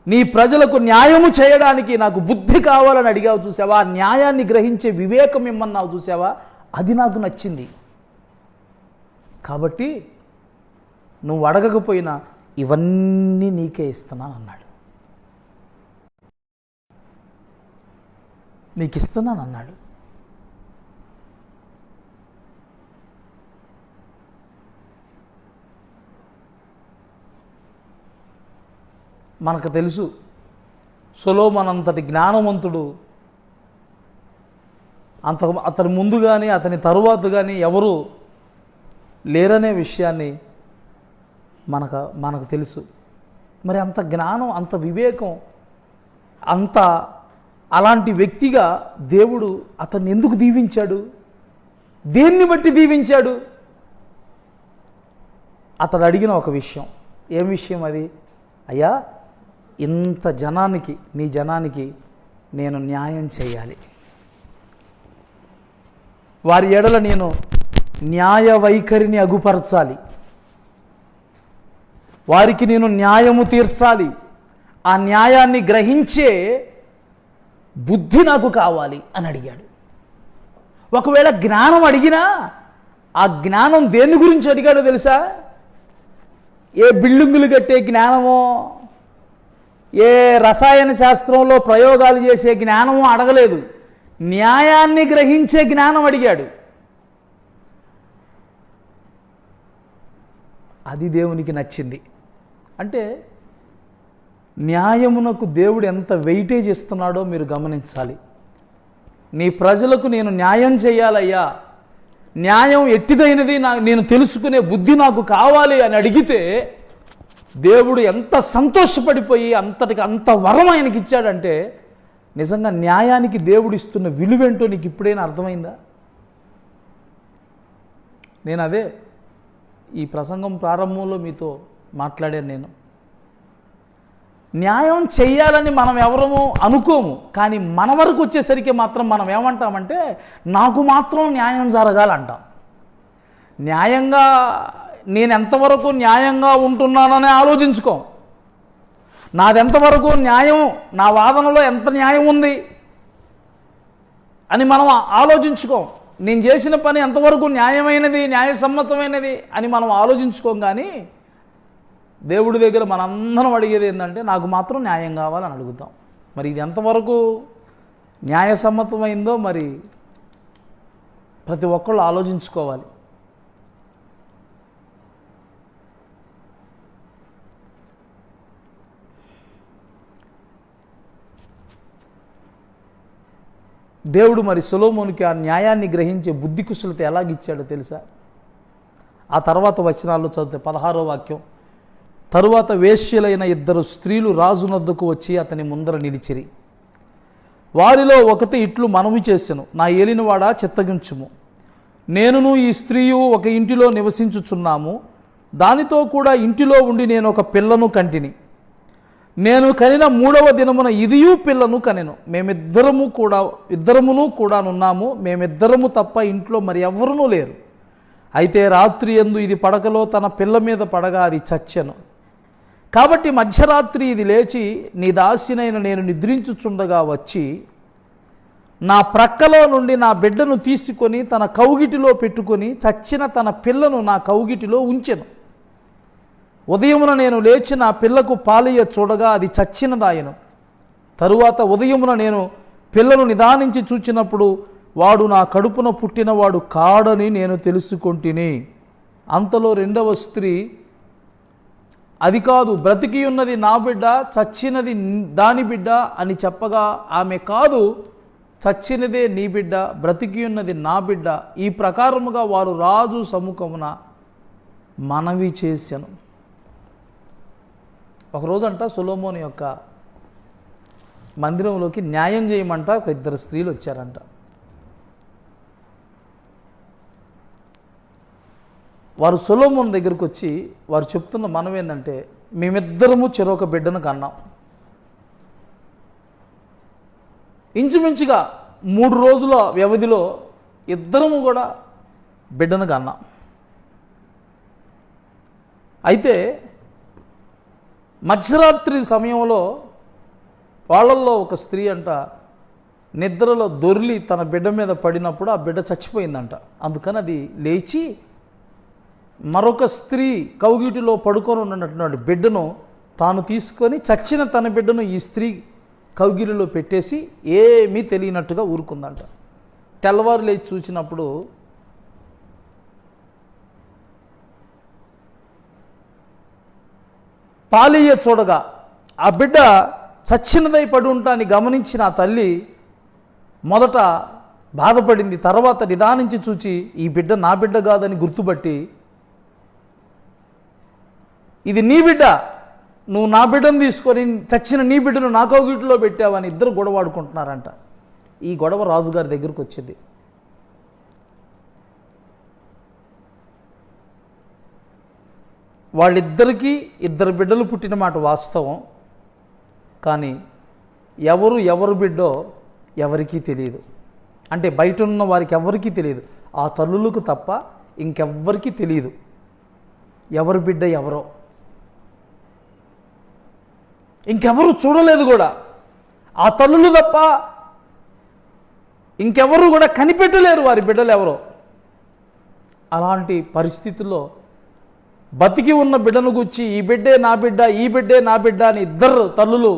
నీ ప్రజలకు న్యాయము చేయడానికి నాకు బుద్ధి కావాలని అడిగావు చూసావా, న్యాయాన్ని గ్రహించే వివేకం ఇమ్మన్నావు చూసావా, అది నాకు నచ్చింది. కాబట్టి నువ్వు అడగకపోయినా ఇవన్నీ నీకే ఇస్తున్నాను అన్నాడు. నీకు ఇస్తున్నాను అన్నాడు. మనకు తెలుసు సొలొమోను అంతటి జ్ఞానవంతుడు అతని ముందు కానీ అతని తరువాత కానీ ఎవరు లేరనే విషయాన్ని మనకు తెలుసు. మరి అంత జ్ఞానం, అంత వివేకం, అలాంటి వ్యక్తిగా దేవుడు అతన్ని ఎందుకు దీవించాడు? దేన్ని బట్టి దీవించాడు? అతడు అడిగిన ఒక విషయం. ఏం విషయం అది? అయ్యా, ఇంత జనానికి, నీ జనానికి నేను న్యాయం చేయాలి, వారి ఎడల నేను న్యాయ వైఖరిని అగుపరచాలి, వారికి నేను న్యాయము తీర్చాలి, ఆ న్యాయాన్ని గ్రహించే బుద్ధి నాకు కావాలి అని అడిగాడు. ఒకవేళ జ్ఞానం అడిగినా ఆ జ్ఞానం దేని గురించి అడిగాడో తెలుసా? ఏ బిల్డింగులు కట్టే జ్ఞానమో, ఏ రసాయన శాస్త్రంలో ప్రయోగాలు చేసే జ్ఞానమో అడగలేదు. న్యాయాన్ని గ్రహించే జ్ఞానం అడిగాడు. అది దేవునికి నచ్చింది. అంటే న్యాయమునకు దేవుడు ఎంత వెయిటేజ్ ఇస్తున్నాడో మీరు గమనించాలి. నీ ప్రజలకు నేను న్యాయం చేయాలయ్యా, న్యాయం ఎట్టిదైనది నేను తెలుసుకునే బుద్ధి నాకు కావాలి అని అడిగితే దేవుడు ఎంత సంతోషపడిపోయి అంత వరం ఆయనకి ఇచ్చాడంటే, నిజంగా న్యాయానికి దేవుడు ఇస్తున్న విలువేంటో నీకు ఇప్పుడైనా అర్థమైందా? నేను అదే ఈ ప్రసంగం ప్రారంభంలో మీతో మాట్లాడాను. నేను న్యాయం చెయ్యాలని మనం ఎవరము అనుకోము, కానీ మన వరకు వచ్చేసరికి మాత్రం మనం ఏమంటామంటే, నాకు మాత్రం న్యాయం జరగాలంటాం. న్యాయంగా నేను ఎంతవరకు న్యాయంగా ఉంటున్నానని ఆలోచించుకోం. నాదెంతవరకు న్యాయం, నా వాదనలో ఎంత న్యాయం ఉంది అని మనం ఆలోచించుకోం. నేను చేసిన పని ఎంతవరకు న్యాయమైనది, న్యాయసమ్మతమైనది అని మనం ఆలోచించుకోం. కానీ దేవుడి దగ్గర మనందరం అడిగేది ఏంటంటే, నాకు మాత్రం న్యాయం కావాలని అడుగుతాం. మరి ఇది ఎంతవరకు న్యాయసమ్మతమైందో మరి ప్రతి ఒక్కళ్ళు ఆలోచించుకోవాలి. దేవుడు మరి సొలొమోనుకి ఆ న్యాయాన్ని గ్రహించే బుద్ధి కుశలత ఎలాగిచ్చాడో తెలుసా? ఆ తర్వాత వచనాల్లో చదివితే 16వ వాక్యం, తరువాత వేశ్యలైన 2 స్త్రీలు రాజునొద్దకు వచ్చి అతని ముందర నిలిచిరి. వారిలో ఒకటి ఇట్లు మనవి చేసెను, నా ఏలినవాడా చిత్తగించుము, నేనును ఈ స్త్రీయు ఒక ఇంటిలో నివసించుచున్నాము, దానితో కూడా ఇంటిలో ఉండి నేను ఒక పిల్లను కంటిని. నేను కనిన 3వ దినమున ఇదియు పిల్లను కనెను. ఇద్దరమును కూడా నున్నాము, మేమిద్దరము తప్ప ఇంట్లో మరి ఎవ్వరూ లేరు. అయితే రాత్రి యందు ఇది పడకలో తన పిల్ల మీద పడగా అది చచ్చెను. కాబట్టి మధ్యరాత్రి ఇది లేచి నీ దాసినైన నేను నిద్రించుచుండగా వచ్చి నా ప్రక్కలో నుండి నా బిడ్డను తీసుకొని తన కౌగిటిలో పెట్టుకొని చచ్చిన తన పిల్లను నా కౌగిటిలో ఉంచెను. ఉదయమున నేను లేచి నా పిల్లకు పాలియ చూడగా అది చచ్చినదాయను. తరువాత ఉదయమున నేను పిల్లను నిదానించి చూచినప్పుడు వాడు నా కడుపున పుట్టినవాడు కాడని నేను తెలుసుకొంటిని. అంతలో 2వ స్త్రీ, అది కాదు, బ్రతికి ఉన్నది నా బిడ్డ, చచ్చినది దాని బిడ్డ అని చెప్పగా ఆమె, కాదు, చచ్చినదే నీ బిడ్డ, బ్రతికి ఉన్నది నా బిడ్డ, ఈ ప్రకారముగా వారు రాజు సముఖమున మనవి చేశాను. ఒకరోజంట సొలొమోను యొక్క మందిరంలోకి న్యాయం చేయమంట ఒక ఇద్దరు స్త్రీలు వచ్చారంట. వారు సొలొమోను దగ్గరకు వచ్చి వారు చెప్తున్న మనం ఏంటంటే, మేమిద్దరము చెరొక బిడ్డను కన్నాం. ఇంచుమించుగా 3 రోజుల వ్యవధిలో ఇద్దరము కూడా బిడ్డను కన్నాం. అయితే మధ్యరాత్రి సమయంలో వాళ్ళల్లో ఒక స్త్రీ అంట నిద్రలో దొర్లి తన బిడ్డ మీద పడినప్పుడు ఆ బిడ్డ చచ్చిపోయిందంట. అందుకని అది లేచి మరొక స్త్రీ కౌగిటిలో పడుకొని ఉన్నటువంటి బిడ్డను తాను తీసుకొని చచ్చిన తన బిడ్డను ఈ స్త్రీ కౌగిలిలో పెట్టేసి ఏమీ తెలియనట్టుగా ఊరుకుందంట. తెల్లవారు లేచి చూసినప్పుడు పాలియ చూడగా ఆ బిడ్డ చచ్చినదై పడి ఉంటాన్ని గమనించిన ఆ తల్లి మొదట బాధపడింది. తర్వాత నిదానించి చూచి ఈ బిడ్డ నా బిడ్డ కాదని గుర్తుపట్టి, ఇది నీ బిడ్డ, నువ్వు నా బిడ్డను తీసుకొని చచ్చిన నీ బిడ్డను నా కౌగిట్లో పెట్టావని ఇద్దరు గొడవ ఆడుకుంటున్నారంట. ఈ గొడవ రాజుగారి దగ్గరకు వచ్చింది. వాళ్ళిద్దరికీ 2 బిడ్డలు పుట్టిన మాట వాస్తవం. కానీ ఎవరు బిడ్డో ఎవరికీ తెలియదు. అంటే బయట ఉన్న వారికి ఎవరికీ తెలియదు, ఆ తల్లులకు తప్ప ఇంకెవ్వరికీ తెలియదు ఎవరి బిడ్డ ఎవరో. ఇంకెవరు చూడలేదు కూడా, ఆ తల్లులు తప్ప ఇంకెవరు కూడా కనిపెట్టలేరు వారి బిడ్డలు ఎవరో. అలాంటి పరిస్థితుల్లో బతికి ఉన్న బిడ్డను గుచ్చి ఈ బిడ్డే నా బిడ్డ, ఈ బిడ్డే నా బిడ్డ అని ఇద్దరు తల్లులు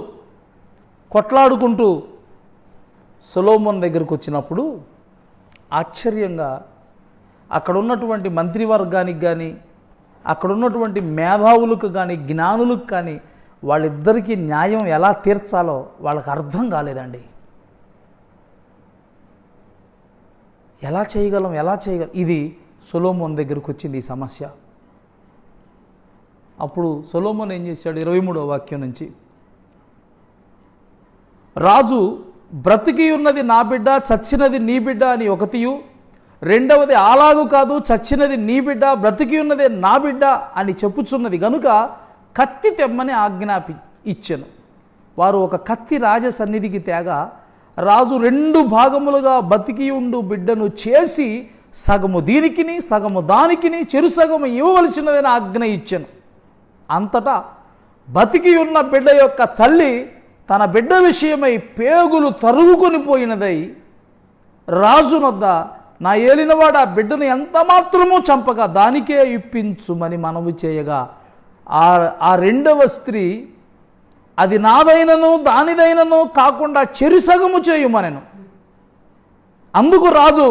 కొట్లాడుకుంటూ సొలొమోను దగ్గరకు వచ్చినప్పుడు ఆశ్చర్యంగా అక్కడ ఉన్నటువంటి మంత్రివర్గానికి కానీ అక్కడ ఉన్నటువంటి మేధావులకు కానీ జ్ఞానులకు కానీ వాళ్ళిద్దరికీ న్యాయం ఎలా తీర్చాలో వాళ్ళకి అర్థం కాలేదండి. ఎలా చేయగలం ఇది సొలొమోను దగ్గరకు వచ్చింది ఈ సమస్య. అప్పుడు సొలొమోను ఏం చేశాడు? 23వ వాక్యం నుంచి, రాజు బ్రతికి ఉన్నది నా బిడ్డ, చచ్చినది నీ బిడ్డ అని ఒకటియు, రెండవది అలాగు కాదు, చచ్చినది నీ బిడ్డ, బ్రతికి ఉన్నదే నా బిడ్డ అని చెప్పుచున్నది గనుక కత్తి తెమ్మని ఇచ్చెను. వారు ఒక కత్తి రాజ సన్నిధికి తేగా రాజు 2 భాగములుగా బతికి ఉండు బిడ్డను చేసి సగము దీనికిని సగము దానికిని చెరుసగము ఇవ్వవలసినదని ఆజ్ఞ ఇచ్చెను. అంతటా బతికి ఉన్న బిడ్డ యొక్క తల్లి తన బిడ్డ విషయమై పేగులు తరుగుకొని పోయినదై రాజునొద్ద, నా ఏలినవాడు ఆ బిడ్డను ఎంత మాత్రమూ చంపక దానికే ఇప్పించుమని మనవి చేయగా ఆ రెండవ స్త్రీ అది నాదైనను దానిదైనను కాకుండా చెరిసగము చేయుమనెను. అందుకు రాజు,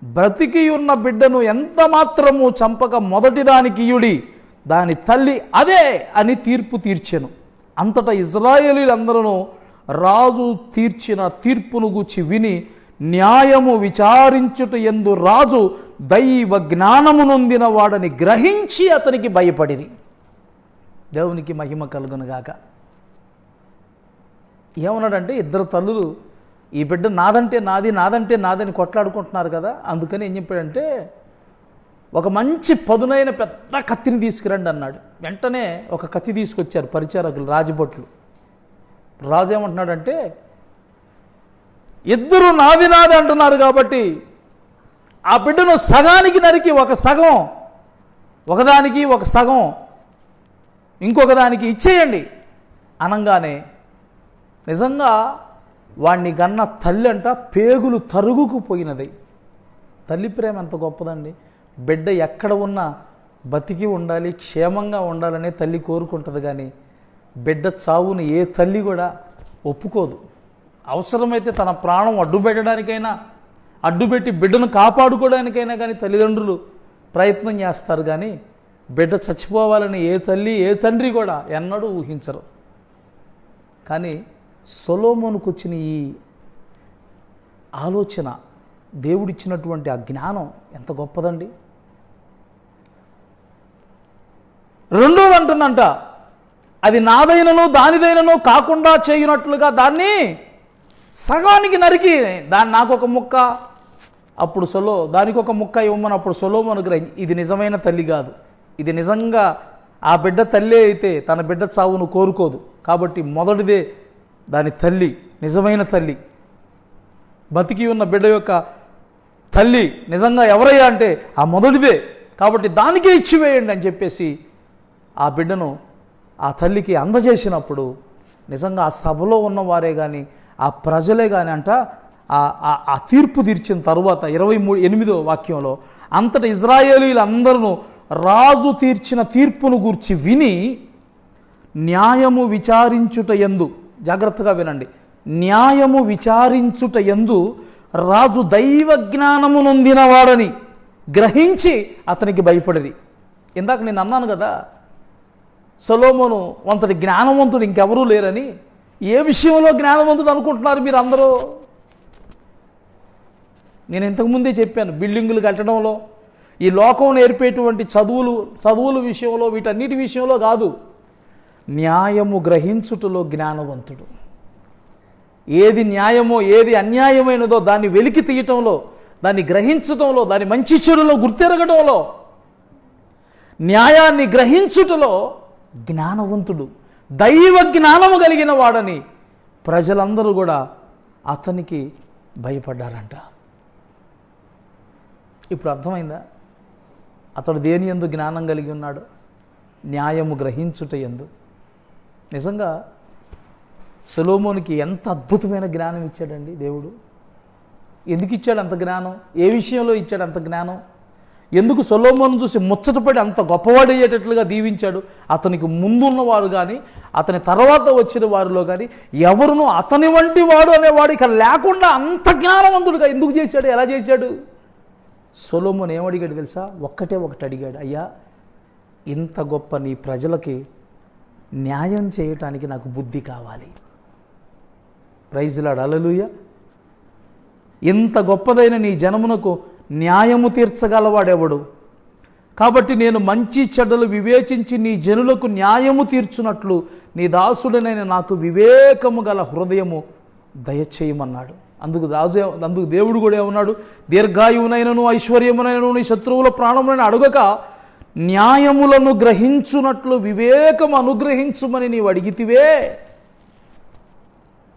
బ్రతికి ఉన్న బిడ్డను ఎంత మాత్రము చంపక మొదటి దానికి ఇయుడి, దాని తల్లి అదే అని తీర్పు తీర్చెను. అంతటా ఇశ్రాయేలీయులందరూ రాజు తీర్చిన తీర్పును గూర్చి విని న్యాయము విచారించుట యందు రాజు దైవ జ్ఞానము నొందిన వాడని గ్రహించి అతనికి భయపడిరి. దేవునికి మహిమ కలుగునుగాక. ఏమన్నాడంటే, 2 తల్లులు ఈ బిడ్డ నాదంటే నాది, నాదంటే నాదని కొట్లాడుకుంటున్నారు కదా, అందుకని ఏం చెప్పాడంటే, ఒక మంచి పదునైన పెద్ద కత్తిని తీసుకురండి అన్నాడు. వెంటనే ఒక కత్తి తీసుకొచ్చారు పరిచారకులు, రాజభట్లు. రాజు ఏమంటున్నాడంటే, ఇద్దరు నాది నాది అంటున్నారు కాబట్టి ఆ బిడ్డను సగానికి నరికి ఒక సగం ఒకదానికి ఒక సగం ఇంకొక దానికి ఇచ్చేయండి అనంగానే నిజంగా వాణ్ణి గన్న తల్లి అంట పేగులు తరుగుకుపోయినది. తల్లి ప్రేమ ఎంత గొప్పదండి. బిడ్డ ఎక్కడ ఉన్నా బతికి ఉండాలి, క్షేమంగా ఉండాలనే తల్లి కోరుకుంటుంది. కానీ బిడ్డ చావుని ఏ తల్లి కూడా ఒప్పుకోదు. అవసరమైతే తన ప్రాణం అడ్డుపెట్టడానికైనా, అడ్డుపెట్టి బిడ్డను కాపాడుకోవడానికైనా కానీ తల్లిదండ్రులు ప్రయత్నం చేస్తారు. కానీ బిడ్డ చచ్చిపోవాలని ఏ తల్లి ఏ తండ్రి కూడా ఎన్నడూ ఊహించరు. కానీ సొలొమోనుకు వచ్చిన ఆలోచన, దేవుడిచ్చినటువంటి ఆ జ్ఞానం ఎంత గొప్పదండి. రెండోది అంటుందంట, అది నాదైనను దానిదైనను కాకుండా చేయునట్లుగా దాన్ని సగానికి నరికి దాన్ని నాకు ఒక ముక్క, అప్పుడు దానికి ఒక ముక్క ఇవ్వమని అప్పుడు సొలొమోను ఇది నిజమైన తల్లి కాదు, ఇది నిజంగా ఆ బిడ్డ తల్లి అయితే తన బిడ్డ చావును కోరుకోదు, కాబట్టి మొదటిదే దాని తల్లి, నిజమైన తల్లి, బతికి ఉన్న బిడ్డ యొక్క తల్లి నిజంగా ఎవరయ్యా అంటే ఆ మొదటిదే, కాబట్టి దానికే ఇచ్చివేయండి అని చెప్పేసి ఆ బిడ్డను ఆ తల్లికి అందజేసినప్పుడు నిజంగా ఆ సభలో ఉన్నవారే కానీ ఆ ప్రజలే కానీ అంట ఆ తీర్పు తీర్చిన తరువాత 28వ వాక్యంలో అంతటా ఇజ్రాయేలీలందరూ రాజు తీర్చిన తీర్పును గూర్చి విని న్యాయము విచారించుట యందు, జాగ్రత్తగా వినండి, న్యాయము విచారించుట యందు రాజు దైవ జ్ఞానము నొందినవాడని గ్రహించి అతనికి భయపడేది. ఇందాక నేను అన్నాను కదా, సొలొమోను అంతటి జ్ఞానవంతుడు ఇంకెవరూ లేరని. ఏ విషయంలో జ్ఞానవంతుడు అనుకుంటున్నారు మీరు అందరూ? నేను ఇంతకుముందే చెప్పాను, బిల్డింగులు కట్టడంలో, ఈ లోకం నేర్పేటువంటి చదువుల విషయంలో, వీటన్నిటి విషయంలో కాదు, న్యాయము గ్రహించుటలో జ్ఞానవంతుడు. ఏది న్యాయమో ఏది అన్యాయమైనదో దాన్ని వెలికి తీయటంలో, దాన్ని గ్రహించటంలో, దాని మంచి చెడులో గుర్తెరగటంలో, న్యాయాన్ని గ్రహించుటలో జ్ఞానవంతుడు, దైవ జ్ఞానము కలిగిన వాడని ప్రజలందరూ కూడా అతనికి భయపడ్డారంట. ఇప్పుడు అర్థమైందా అతడు దేని యందు జ్ఞానం కలిగి ఉన్నాడు? న్యాయము గ్రహించుట యందు. నిజంగా సొలొమోనుకి ఎంత అద్భుతమైన జ్ఞానం ఇచ్చాడండి దేవుడు. ఎందుకు ఇచ్చాడు అంత జ్ఞానం? ఏ విషయంలో ఇచ్చాడు అంత జ్ఞానం? ఎందుకు సొలొమోను చూసి ముచ్చటపడి అంత గొప్పవాడయ్యేటట్లుగా దీవించాడు? అతనికి ముందున్నవారు కానీ అతని తర్వాత వచ్చిన వారిలో కానీ ఎవరునూ అతని వంటి వాడు అనేవాడు ఇక లేకుండా అంత జ్ఞానవంతుడుగా ఎందుకు చేశాడు? ఎలా చేశాడు? సొలొమోను ఏమడిగాడు తెలుసా? ఒకటి అడిగాడు, అయ్యా ఇంత గొప్ప నీ ప్రజలకి న్యాయం చేయటానికి నాకు బుద్ధి కావాలి. ప్రైజ్ లార్డ్, హల్లెలూయా. ఇంత గొప్పదైన నీ జనమునకు న్యాయము తీర్చగలవాడెవడు? కాబట్టి నేను మంచి చెడ్డలు వివేచించి నీ జనులకు న్యాయము తీర్చున్నట్లు నీ దాసుడనైన నాకు వివేకము గల హృదయము దయచేయమన్నాడు. అందుకు దేవుడు కూడా ఏమన్నాడు? దీర్ఘాయువునైనను ఐశ్వర్యమునైనను నీ శత్రువుల ప్రాణమునైనా అడుగక న్యాయములను గ్రహించున్నట్లు వివేకము అనుగ్రహించుమని నీవు అడిగితివే,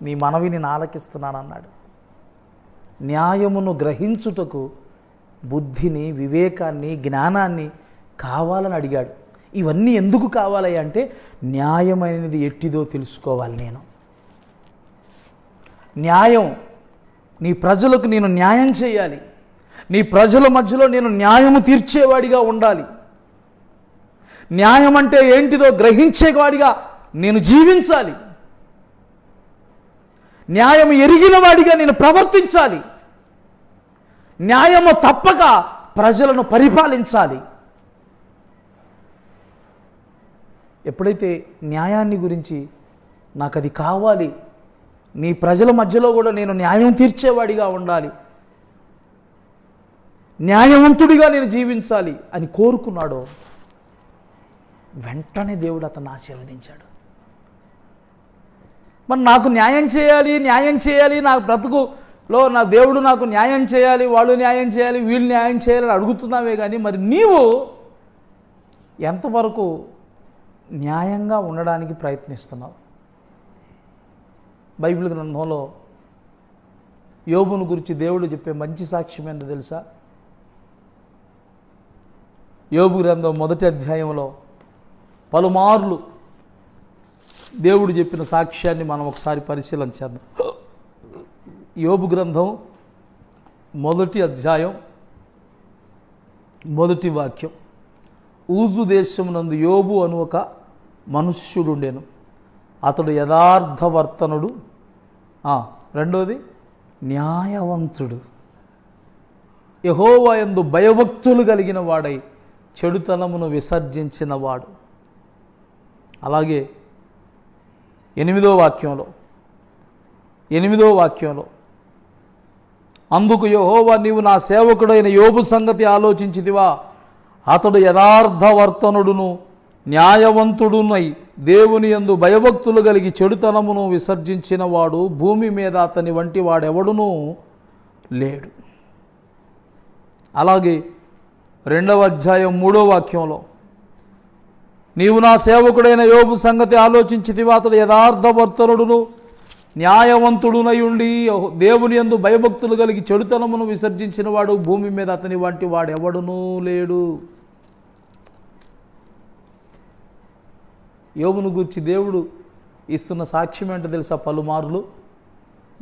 నీ మనవిని ఆలకిస్తున్నానన్నాడు. న్యాయమును గ్రహించుటకు బుద్ధిని, వివేకాన్ని, జ్ఞానాన్ని కావాలని అడిగాడు. ఇవన్నీ ఎందుకు కావాలి అంటే న్యాయమైనది ఎట్టిదో తెలుసుకోవాలి. నేను న్యాయం, నీ ప్రజలకు నేను న్యాయం చేయాలి, నీ ప్రజల మధ్యలో నేను న్యాయము తీర్చేవాడిగా ఉండాలి, న్యాయం అంటే ఏంటిదో గ్రహించేవాడిగా నేను జీవించాలి, న్యాయం ఎరిగిన వాడిగా నేను ప్రవర్తించాలి, న్యాయము తప్పక ప్రజలను పరిపాలించాలి. ఎప్పుడైతే న్యాయాన్ని గురించి నాకు అది కావాలి, నీ ప్రజల మధ్యలో కూడా నేను న్యాయం తీర్చేవాడిగా ఉండాలి, న్యాయవంతుడిగా నేను జీవించాలి అని కోరుకున్నాడో వెంటనే దేవుడు అతన్ని ఆశీర్వదించాడు. మరి నాకు న్యాయం చేయాలి, నా బ్రతుకులో నా దేవుడు నాకు న్యాయం చేయాలి, వాళ్ళు న్యాయం చేయాలి, వీళ్ళు న్యాయం చేయాలని అడుగుతున్నావే కానీ మరి నీవు ఎంతవరకు న్యాయంగా ఉండడానికి ప్రయత్నిస్తున్నావు? బైబిల్ గ్రంథంలో యోబును గురించి దేవుడు చెప్పే మంచి సాక్ష్యం ఏంటో తెలుసా? యోబు గ్రంథం 1వ అధ్యాయంలో పలుమార్లు దేవుడు చెప్పిన సాక్ష్యాన్ని మనం ఒకసారి పరిశీలన చేద్దాం. యోబు గ్రంథం 1వ అధ్యాయం 1వ వాక్యం. ఊజు దేశమునందు యోబు అను ఒక మనుష్యుడుండెను, అతడు యథార్థవర్తనుడు, రెండోది న్యాయవంతుడు, యెహోవా యందు భయభక్తులు కలిగిన వాడై చెడుతనమును విసర్జించినవాడు. అలాగే 8వ వాక్యంలో అందుకు యెహోవా, నీవు నా సేవకుడైన యోబు సంగతి ఆలోచించితివా? అతడు యథార్థవర్తనుడును న్యాయవంతుడునై దేవుని యందు భయభక్తులు కలిగి చెడుతనమును విసర్జించిన వాడు భూమి మీద అతని వంటి వాడెవడునూ లేడు. అలాగే 2వ అధ్యాయం 3వ వాక్యంలో, నీవు నా సేవకుడైన యోబు సంగతి ఆలోచించితివా? అతడు యథార్థవర్తనుడును న్యాయవంతుడునై ఉండి దేవుని యందు భయభక్తులు కలిగి చెడుతనమును విసర్జించిన వాడు భూమి మీద అతని వంటి వాడెవడునూ లేడు. యోబును గూర్చి దేవుడు ఇస్తున్న సాక్ష్యం ఏంటో తెలుసా? పలుమార్లు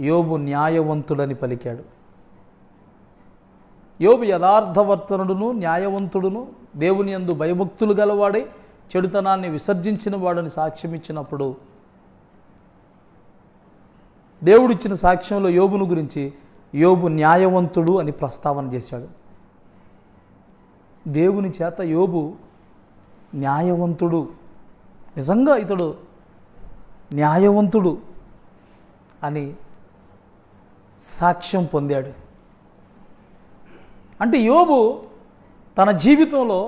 యోబు న్యాయవంతుడని పలికాడు. యోబు యథార్థవర్తనుడును న్యాయవంతుడును దేవుని యందు భయభక్తులు గలవాడే చెడుతనాన్ని విసర్జించిన వాడని సాక్ష్యం ఇచ్చినప్పుడు, దేవుడిచ్చిన సాక్ష్యంలో యోబును గురించి యోబు న్యాయవంతుడు అని ప్రస్తావన చేశాడు. దేవుని చేత యోబు న్యాయవంతుడు, నిజంగా ఇతడు న్యాయవంతుడు అని సాక్ష్యం పొందాడు. అంటే యోబు తన జీవితంలో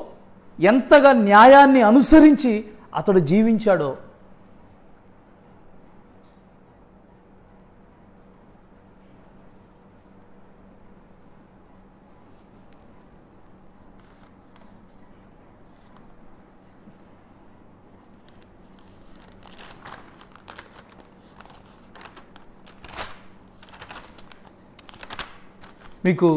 ఎంతగా న్యాయాన్ని అనుసరించి అతడు జీవించాడో. మీకు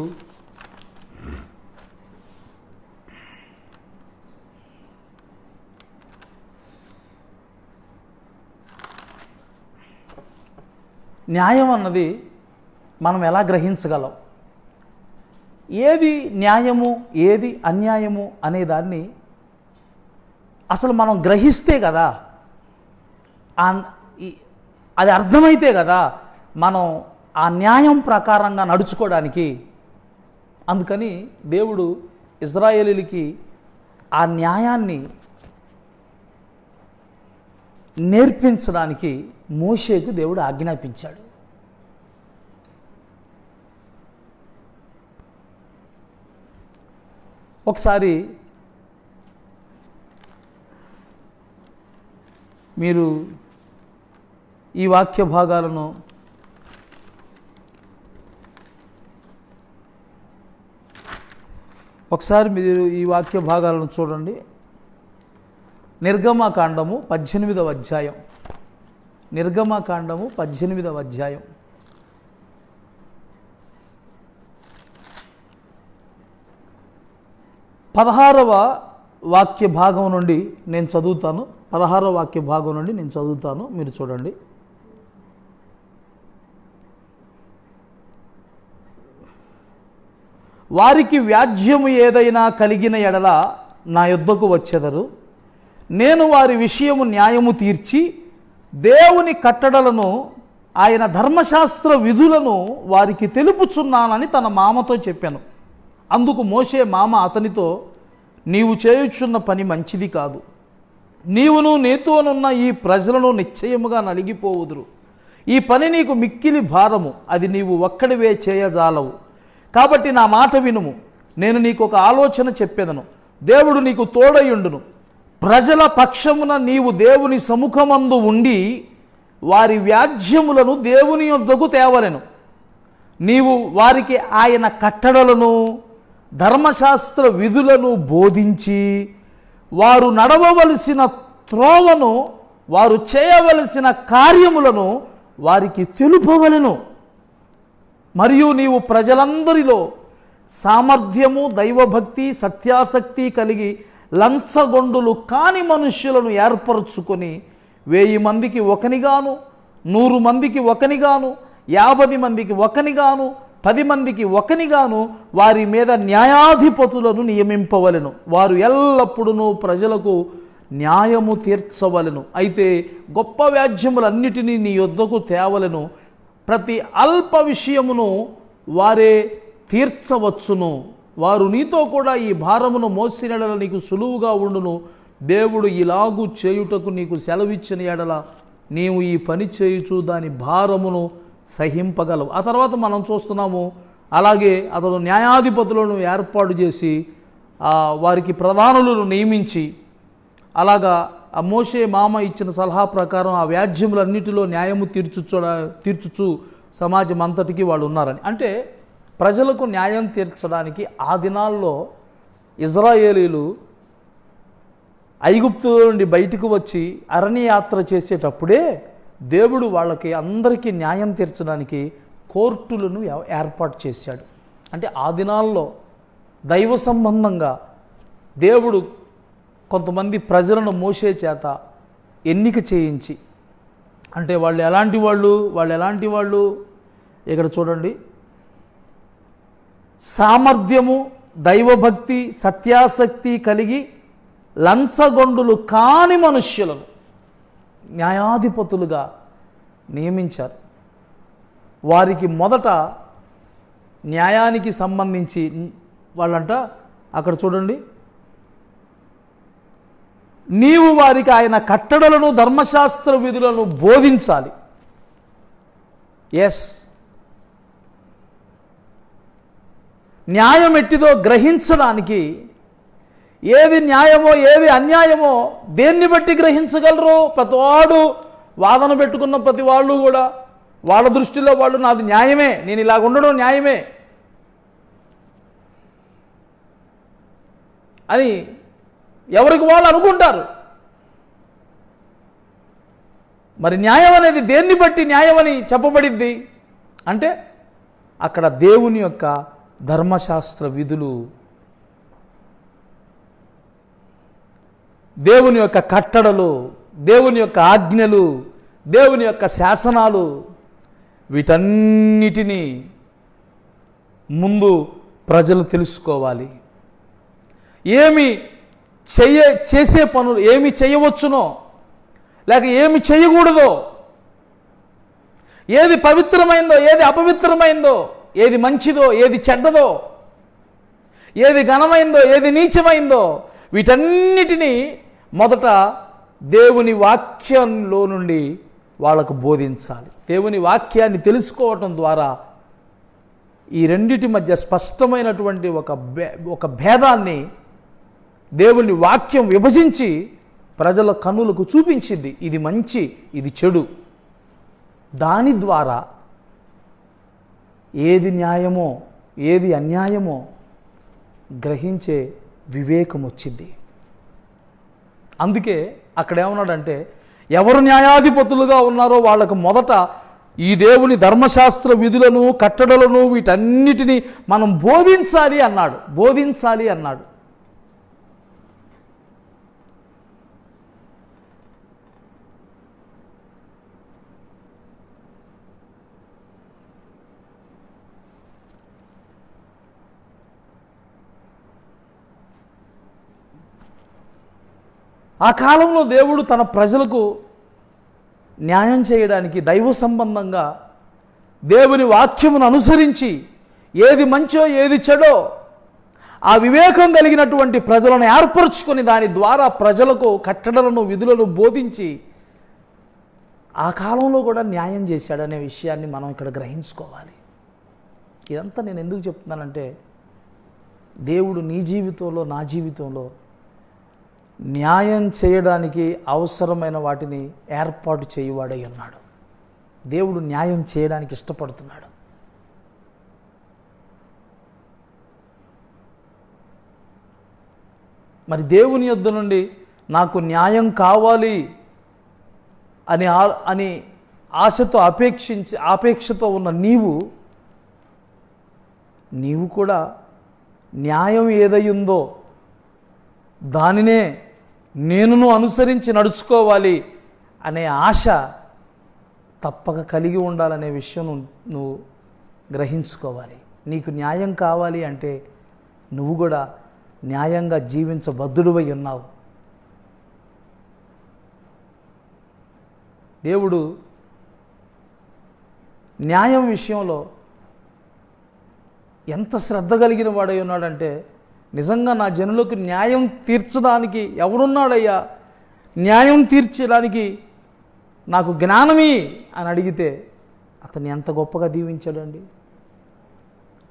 న్యాయం అన్నది మనం ఎలా గ్రహించగలం? ఏది న్యాయము ఏది అన్యాయము అనేదాన్ని అసలు మనం గ్రహిస్తే కదా, అది అర్థమైతే కదా మనం ఆ న్యాయం ప్రకారంగా నడుచుకోవడానికి. అందుకని దేవుడు ఇశ్రాయేలీయులకి ఆ న్యాయాన్ని నేర్పించడానికి మోషేకు దేవుడు ఆజ్ఞాపించాడు. ఒకసారి మీరు ఈ వాక్య భాగాలను చూడండి. నిర్గమకాండము 18వ అధ్యాయం. నిర్గమకాండము 18వ అధ్యాయం. 16వ వాక్య భాగం నుండి నేను చదువుతాను. 16వ వాక్య భాగం నుండి నేను చదువుతాను, మీరు చూడండి. వారికి వ్యాజ్యము ఏదైనా కలిగిన ఎడల నా యొద్దకు వచ్చెదరు. నేను వారి విషయము న్యాయము తీర్చి దేవుని కట్టడలను ఆయన ధర్మశాస్త్ర విధులను వారికి తెలుపుచున్నానని తన మామతో చెప్పాను. అందుకు మోషే మామ అతనితో, నీవు చేయుచున్న పని మంచిది కాదు. నీవును నీతోనున్న ఈ ప్రజలను నిశ్చయముగా నలిగిపోవుదురు. ఈ పని నీకు మిక్కిలి భారము, అది నీవు ఒక్కడివే చేయజాలవు. కాబట్టి నా మాట వినుము. నేను నీకు ఒక ఆలోచన చెప్పెదను. దేవుడు నీకు తోడయుండును. ప్రజల పక్షమున నీవు దేవుని సముఖమందు ఉండి వారి వ్యాజ్యములను దేవుని యొద్దకు తేవలెను. నీవు వారికి ఆయన కట్టడలను ధర్మశాస్త్ర విధులను బోధించి వారు నడవవలసిన త్రోవను, వారు చేయవలసిన కార్యములను వారికి తెలుపవలెను. మరియు నీవు ప్రజలందరిలో సామర్థ్యము, దైవభక్తి, సత్యాసక్తి కలిగి లంచగొండులు కాని మనుష్యులను ఏర్పరచుకొని 1000 మందికి ఒకనిగాను, 100 మందికి ఒకనిగాను, 50 మందికి ఒకనిగాను, 10 మందికి ఒకనిగాను వారి మీద న్యాయాధిపతులను నియమింపవలెను. వారు ఎల్లప్పుడూ ప్రజలకు న్యాయము తీర్చవలెను. అయితే గొప్ప వ్యాజ్యములన్నిటినీ నీ యొద్దకు తేవలెను. ప్రతి అల్ప విషయమును వారే తీర్చవచ్చును. వారు నీతో కూడా ఈ భారమును మోసిన ఎడల నీకు సులువుగా ఉండును. దేవుడు ఇలాగు చేయుటకు నీకు సెలవిచ్చిన ఎడల నీవు ఈ పని చేయుచు దాని భారమును సహింపగలవు. ఆ తర్వాత మనం చూస్తున్నాము అలాగే అతడు న్యాయాధిపతులను ఏర్పాటు చేసి వారికి ప్రధానులను నియమించి అలాగా ఆ మోషే మామ ఇచ్చిన సలహా ప్రకారం ఆ వ్యాజ్యములన్నిటిలో న్యాయము తీర్చుచు సమాజం అంతటికి వాళ్ళు ఉన్నారని. అంటే ప్రజలకు న్యాయం తీర్చడానికి ఆ దినాల్లో ఇజ్రాయేలీలు ఐగుప్తు నుండి బయటకు వచ్చి అరణ్యయాత్ర చేసేటప్పుడే దేవుడు వాళ్ళకి అందరికీ న్యాయం తీర్చడానికి కోర్టులను ఏర్పాటు చేశాడు. అంటే ఆ దినాల్లో దైవ సంబంధంగా దేవుడు కొంతమంది ప్రజలను మోసే చేత ఎన్నిక చేయించి, అంటే వాళ్ళు ఎలాంటి వాళ్ళు ఇక్కడ చూడండి, సామర్థ్యము, దైవభక్తి, సత్యాసక్తి కలిగి లంచగొండులు కాని మనుష్యులను న్యాయాధిపతులుగా నియమించారు. వారికి మొదట న్యాయానికి సంబంధించి వాళ్ళంట అక్కడ చూడండి, నీవు వారికి ఆయన కట్టడలను ధర్మశాస్త్ర విధులను బోధించాలి. ఎస్, న్యాయం ఎట్టిదో గ్రహించడానికి ఏది న్యాయమో ఏది అన్యాయమో దేన్ని బట్టి గ్రహించగలరు? ప్రతివాడు వాదన పెట్టుకున్న ప్రతి వాళ్ళు కూడా వాళ్ళ దృష్టిలో వాళ్ళు నాది న్యాయమే, నేను ఇలాగ ఉండడం న్యాయమే అని ఎవరికి వాళ్ళు అనుకుంటారు. మరి న్యాయం అనేది దేన్ని బట్టి న్యాయమని చెప్పబడింది అంటే అక్కడ దేవుని యొక్క ధర్మశాస్త్ర విధులు, దేవుని యొక్క కట్టడలు, దేవుని యొక్క ఆజ్ఞలు, దేవుని యొక్క శాసనాలు, వీటన్నిటినీ ముందు ప్రజలు తెలుసుకోవాలి. ఏమి చేసే పనులు, ఏమి చేయవచ్చునో లేక ఏమి చేయకూడదో, ఏది పవిత్రమైందో ఏది అపవిత్రమైందో, ఏది మంచిదో ఏది చెడ్డదో, ఏది ఘనమైందో ఏది నీచమైందో, వీటన్నిటినీ మొదట దేవుని వాక్యంలో నుండి వాళ్ళకు బోధించాలి. దేవుని వాక్యాన్ని తెలుసుకోవటం ద్వారా ఈ రెండిటి మధ్య స్పష్టమైనటువంటి ఒక భేదాన్ని దేవుని వాక్యం విభజించి ప్రజల కన్నులకు చూపించింది. ఇది మంచి, ఇది చెడు. దాని ద్వారా ఏది న్యాయమో ఏది అన్యాయమో గ్రహించే వివేకం వచ్చింది. అందుకే అక్కడ ఏమన్నాడంటే, ఎవరు న్యాయాధిపతులుగా ఉన్నారో వాళ్ళకు మొదట ఈ దేవుని ధర్మశాస్త్ర విధులను కట్టడలను వీటన్నిటినీ మనం బోధించాలి అన్నాడు. ఆ కాలంలో దేవుడు తన ప్రజలకు న్యాయం చేయడానికి దైవ సంబంధంగా దేవుని వాక్యమును అనుసరించి ఏది మంచో ఏది చెడో ఆ వివేకం కలిగినటువంటి ప్రజలను ఏర్పరచుకొని దాని ద్వారా ప్రజలకు కట్టడలను విధులను బోధించి ఆ కాలంలో కూడా న్యాయం చేశాడనే విషయాన్ని మనం ఇక్కడ గ్రహించుకోవాలి. ఇదంతా నేను ఎందుకు చెప్తున్నానంటే, దేవుడు నీ జీవితంలో నా జీవితంలో న్యాయం చేయడానికి అవసరమైన వాటిని ఏర్పాటు చేయువాడై ఉన్నాడు. దేవుడు న్యాయం చేయడానికి ఇష్టపడుతున్నాడు. మరి దేవుని యొద్ద నుండి నాకు న్యాయం కావాలి అని ఆశతో ఆపేక్షతో ఉన్న నీవు కూడా న్యాయం ఏదయ్యుందో దానినే నేనును అనుసరించి నడుచుకోవాలి అనే ఆశ తప్పక కలిగి ఉండాలనే విషయం నువ్వు గ్రహించుకోవాలి. నీకు న్యాయం కావాలి అంటే నువ్వు కూడా న్యాయంగా జీవించబద్ధుడివై ఉన్నావు. దేవుడు న్యాయం విషయంలో ఎంత శ్రద్ధ కలిగిన వాడై ఉన్నాడంటే, నిజంగా నా జనులకు న్యాయం తీర్చడానికి ఎవరున్నాడయ్యా, న్యాయం తీర్చడానికి నాకు జ్ఞానమి అని అడిగితే అతన్ని ఎంత గొప్పగా దీవించాడండి.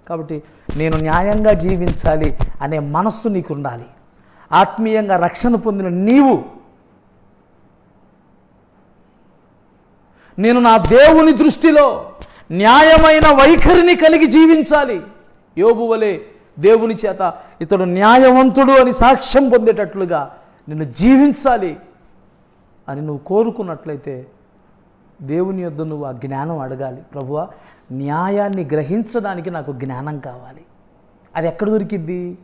కాబట్టి నేను న్యాయంగా జీవించాలి అనే మనస్సు నీకు ఉండాలి. ఆత్మీయంగా రక్షణ పొందిన నీవు నేను నా దేవుని దృష్టిలో న్యాయమైన వైఖరిని కలిగి జీవించాలి. యోబు వలె దేవుని చేత ఇతడు న్యాయవంతుడు అని సాక్ష్యం పొందేటట్లుగా నిన్ను జీవించాలి అని నువ్వు కోరుకున్నట్లయితే దేవుని యొద్ద నువ్వు ఆ జ్ఞానం అడగాలి. ప్రభువా, న్యాయాన్ని గ్రహించడానికి నాకు జ్ఞానం కావాలి. అది ఎక్కడ దొరికిద్ది?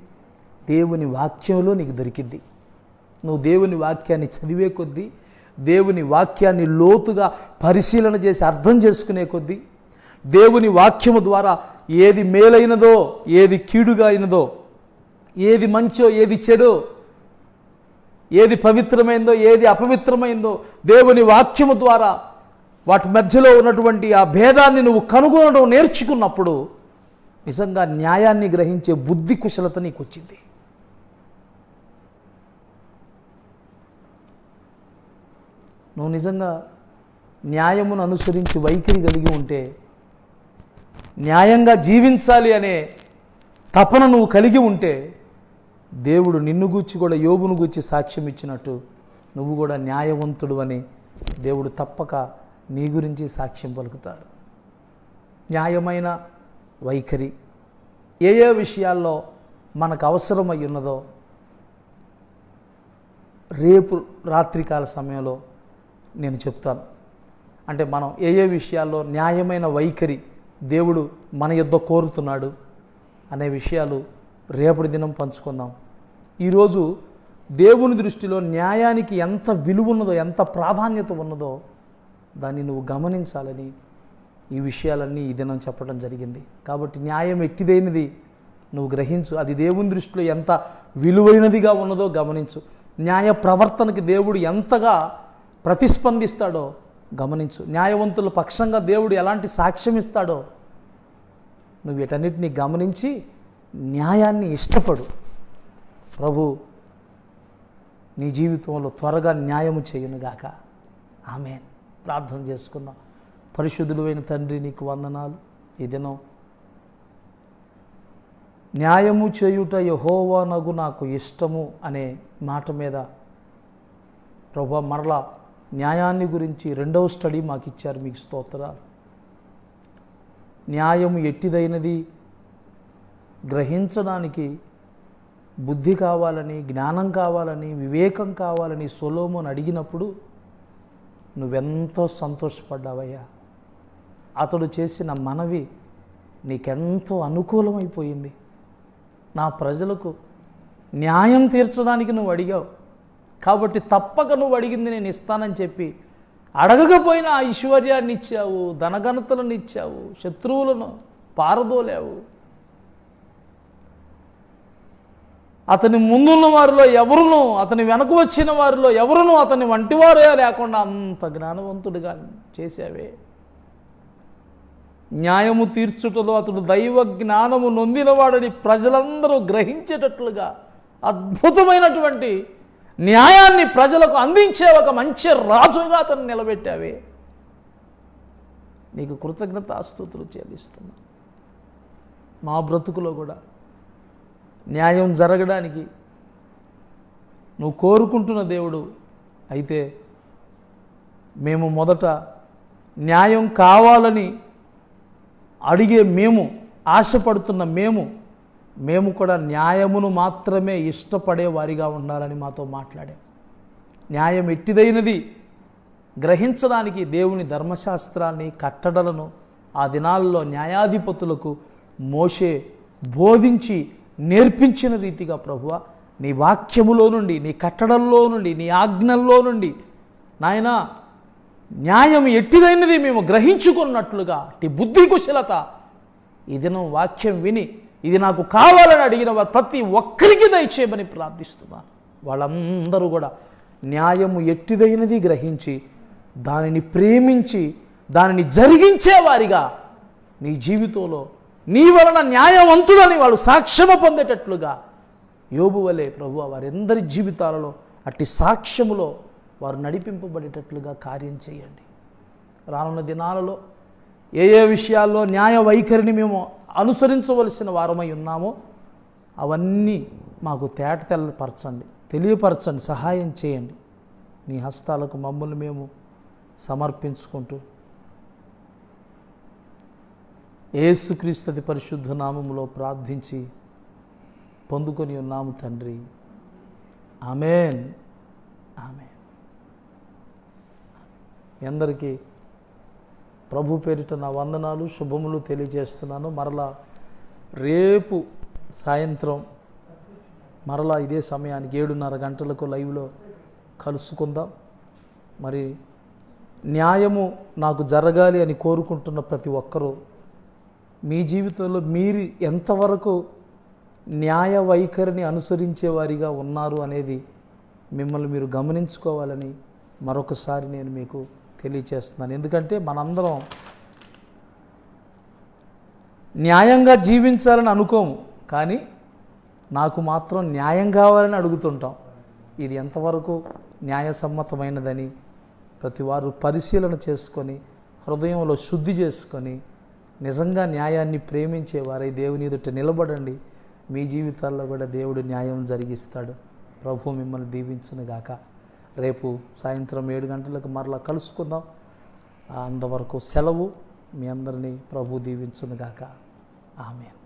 దేవుని వాక్యంలో నీకు దొరికిద్ది. నువ్వు దేవుని వాక్యాన్ని చదివే కొద్దీ, దేవుని వాక్యాన్ని లోతుగా పరిశీలన చేసి అర్థం చేసుకునే కొద్దీ, దేవుని వాక్యము ద్వారా ఏది మేలైనదో, ఏది కీడుగా అయినదో, ఏది మంచో, ఏది చెడో, ఏది పవిత్రమైందో, ఏది అపవిత్రమైందో దేవుని వాక్యము ద్వారా వాటి మధ్యలో ఉన్నటువంటి ఆ భేదాన్ని నువ్వు కనుగొనడం నేర్చుకున్నప్పుడు నిజంగా న్యాయాన్ని గ్రహించే బుద్ధి కుశలత నీకు వచ్చింది. నువ్వు నిజంగా న్యాయమును అనుసరించి వైఖరి కలిగి ఉంటే, న్యాయంగా జీవించాలి అనే తపన నువ్వు కలిగి ఉంటే, దేవుడు నిన్ను గూర్చి కూడా యోబును గూర్చి సాక్ష్యం ఇచ్చినట్టు నువ్వు కూడా న్యాయవంతుడు అని దేవుడు తప్పక నీ గురించి సాక్ష్యం పలుకుతాడు. న్యాయమైన వైఖరి ఏ ఏ విషయాల్లో మనకు అవసరమై ఉన్నదో రేపు రాత్రికాల సమయంలో నేను చెప్తాను. అంటే మనం ఏ ఏ విషయాల్లో న్యాయమైన వైఖరి దేవుడు మన యొద్ద కోరుతున్నాడు అనే విషయాలు రేపటి దినం పంచుకుందాం. ఈరోజు దేవుని దృష్టిలో న్యాయానికి ఎంత విలువ ఉన్నదో, ఎంత ప్రాధాన్యత ఉన్నదో దాన్ని నువ్వు గమనించాలని ఈ విషయాలన్నీ ఈ దినం చెప్పడం జరిగింది. కాబట్టి న్యాయం ఎట్టిదైనది నువ్వు గ్రహించు. అది దేవుని దృష్టిలో ఎంత విలువైనదిగా ఉన్నదో గమనించు. న్యాయ ప్రవర్తనకి దేవుడు ఎంతగా ప్రతిస్పందిస్తాడో గమనించు. న్యాయవంతుల పక్షంగా దేవుడు ఎలాంటి సాక్ష్యం ఇస్తాడో నువ్వు వీటన్నిటిని గమనించి న్యాయాన్ని ఇష్టపడు. ప్రభు నీ జీవితంలో త్వరగా న్యాయము చేయునుగాక. ఆమేన్. ప్రార్థన చేసుకుందాం. పరిశుద్ధుడైన తండ్రి, నీకు వందనాలు. ఈ దినం న్యాయము చేయుట యెహోవానగు నాకు ఇష్టము అనే మాట మీద ప్రభు మరలా న్యాయాన్ని గురించి రెండవ స్టడీ మాకు ఇచ్చారు. మీకు స్తోత్రాలు. న్యాయము ఎట్టిదైనది గ్రహించడానికి బుద్ధి కావాలని, జ్ఞానం కావాలని, వివేకం కావాలని సొలొమోను అడిగినప్పుడు నువ్వెంతో సంతోషపడ్డావయ్యా. అతడు చేసిన మనవి నీకెంతో అనుకూలమైపోయింది. నా ప్రజలకు న్యాయం తీర్చడానికి నువ్వు అడిగావు కాబట్టి తప్పక నువ్వు అడిగింది నేను ఇస్తానని చెప్పి అడగకపోయినా ఐశ్వర్యాన్ని ఇచ్చావు, ధనఘనతలను ఇచ్చావు, శత్రువులను పారదోలావు. అతని ముందున్న వారిలో ఎవరునూ, అతని వెనక వచ్చిన వారిలో ఎవరునూ అతని వంటివారే లేకుండా అంత జ్ఞానవంతుడిగా చేశావే. న్యాయము తీర్చుటలో అతడు దైవ జ్ఞానము నొందినవాడని ప్రజలందరూ గ్రహించేటట్లుగా అద్భుతమైనటువంటి న్యాయాన్ని ప్రజలకు అందించే ఒక మంచి రాజుగా అతను నిలబెట్టావే. నీకు కృతజ్ఞతాస్తుతులు చెల్లిస్తున్నా. మా బ్రతుకులో కూడా న్యాయం జరగడానికి నువ్వు కోరుకుంటున్న దేవుడు అయితే మేము మొదట న్యాయం కావాలని అడిగే మేము, ఆశపడుతున్న మేము కూడా న్యాయమును మాత్రమే ఇష్టపడే వారిగా ఉండాలని మాతో మాట్లాడాం. న్యాయం ఎట్టిదైనది గ్రహించడానికి దేవుని ధర్మశాస్త్రాన్ని, కట్టడలను ఆ దినాల్లో న్యాయాధిపతులకు మోషే బోధించి నేర్పించిన రీతిగా ప్రభువా నీ వాక్యములో నుండి, నీ కట్టడల్లో నుండి, నీ ఆజ్ఞల్లో నుండి నాయనా న్యాయం ఎట్టిదైనది మేము గ్రహించుకున్నట్లుగా ఈ బుద్ధి కుశలత ఈ దినం వాక్యం విని ఇది నాకు కావాలని అడిగిన వారు ప్రతి ఒక్కరికి దయచేయమని ప్రార్థిస్తున్నాను. వాళ్ళందరూ కూడా న్యాయము ఎట్టిదైనది గ్రహించి దానిని ప్రేమించి దానిని జరిగించేవారిగా నీ జీవితంలో నీ వలన న్యాయవంతులని వాళ్ళు సాక్ష్యము పొందేటట్లుగా యోబు వలె ప్రభువా వారందరి జీవితాలలో అట్టి సాక్ష్యములో వారు నడిపింపబడేటట్లుగా కార్యం చేయండి. రానున్న దినాలలో ఏ ఏ విషయాల్లో న్యాయ వైఖరిని మేము అనుసరించవలసిన వారమై ఉన్నామో అవన్నీ మాకు తెలియపరచండి, సహాయం చేయండి. నీ హస్తాలకు మమ్మల్ని మేము సమర్పించుకుంటూ యేసుక్రీస్తు అతి పరిశుద్ధ నామములో ప్రార్థించి పొందుకొని ఉన్నాము తండ్రి. ఆమేన్. ఆమేన్. మీ అందరికీ ప్రభు పేరిట నా వందనాలు, శుభములు తెలియజేస్తున్నాను. మరలా రేపు సాయంత్రం మరలా ఇదే సమయానికి 7:30 గంటలకు లైవ్లో కలుసుకుందాం. మరి న్యాయము నాకు జరగాలి అని కోరుకుంటున్న ప్రతి ఒక్కరూ మీ జీవితంలో మీరు ఎంతవరకు న్యాయ వైఖరిని అనుసరించేవారిగా ఉన్నారు అనేది మిమ్మల్ని మీరు గమనించుకోవాలని మరొకసారి నేను మీకు తెలియచేస్తున్నాను. ఎందుకంటే మనందరం న్యాయంగా జీవించాలని అనుకోము, కానీ నాకు మాత్రం న్యాయం కావాలని అడుగుతుంటాం. ఇది ఎంతవరకు న్యాయసమ్మతమైనదని ప్రతి వారు పరిశీలన చేసుకొని హృదయంలో శుద్ధి చేసుకొని నిజంగా న్యాయాన్ని ప్రేమించేవారై దేవుని ఎదుట నిలబడండి. మీ జీవితాల్లో కూడా దేవుడు న్యాయం జరిగిస్తాడు. ప్రభు మిమ్మల్ని దీవించునుగాక. రేపు సాయంత్రం 7 గంటలకు మరలా కలుసుకుందాం. అంతవరకు సెలవు. మీ అందరినీ ప్రభు దీవించునుగాక. ఆమేన్.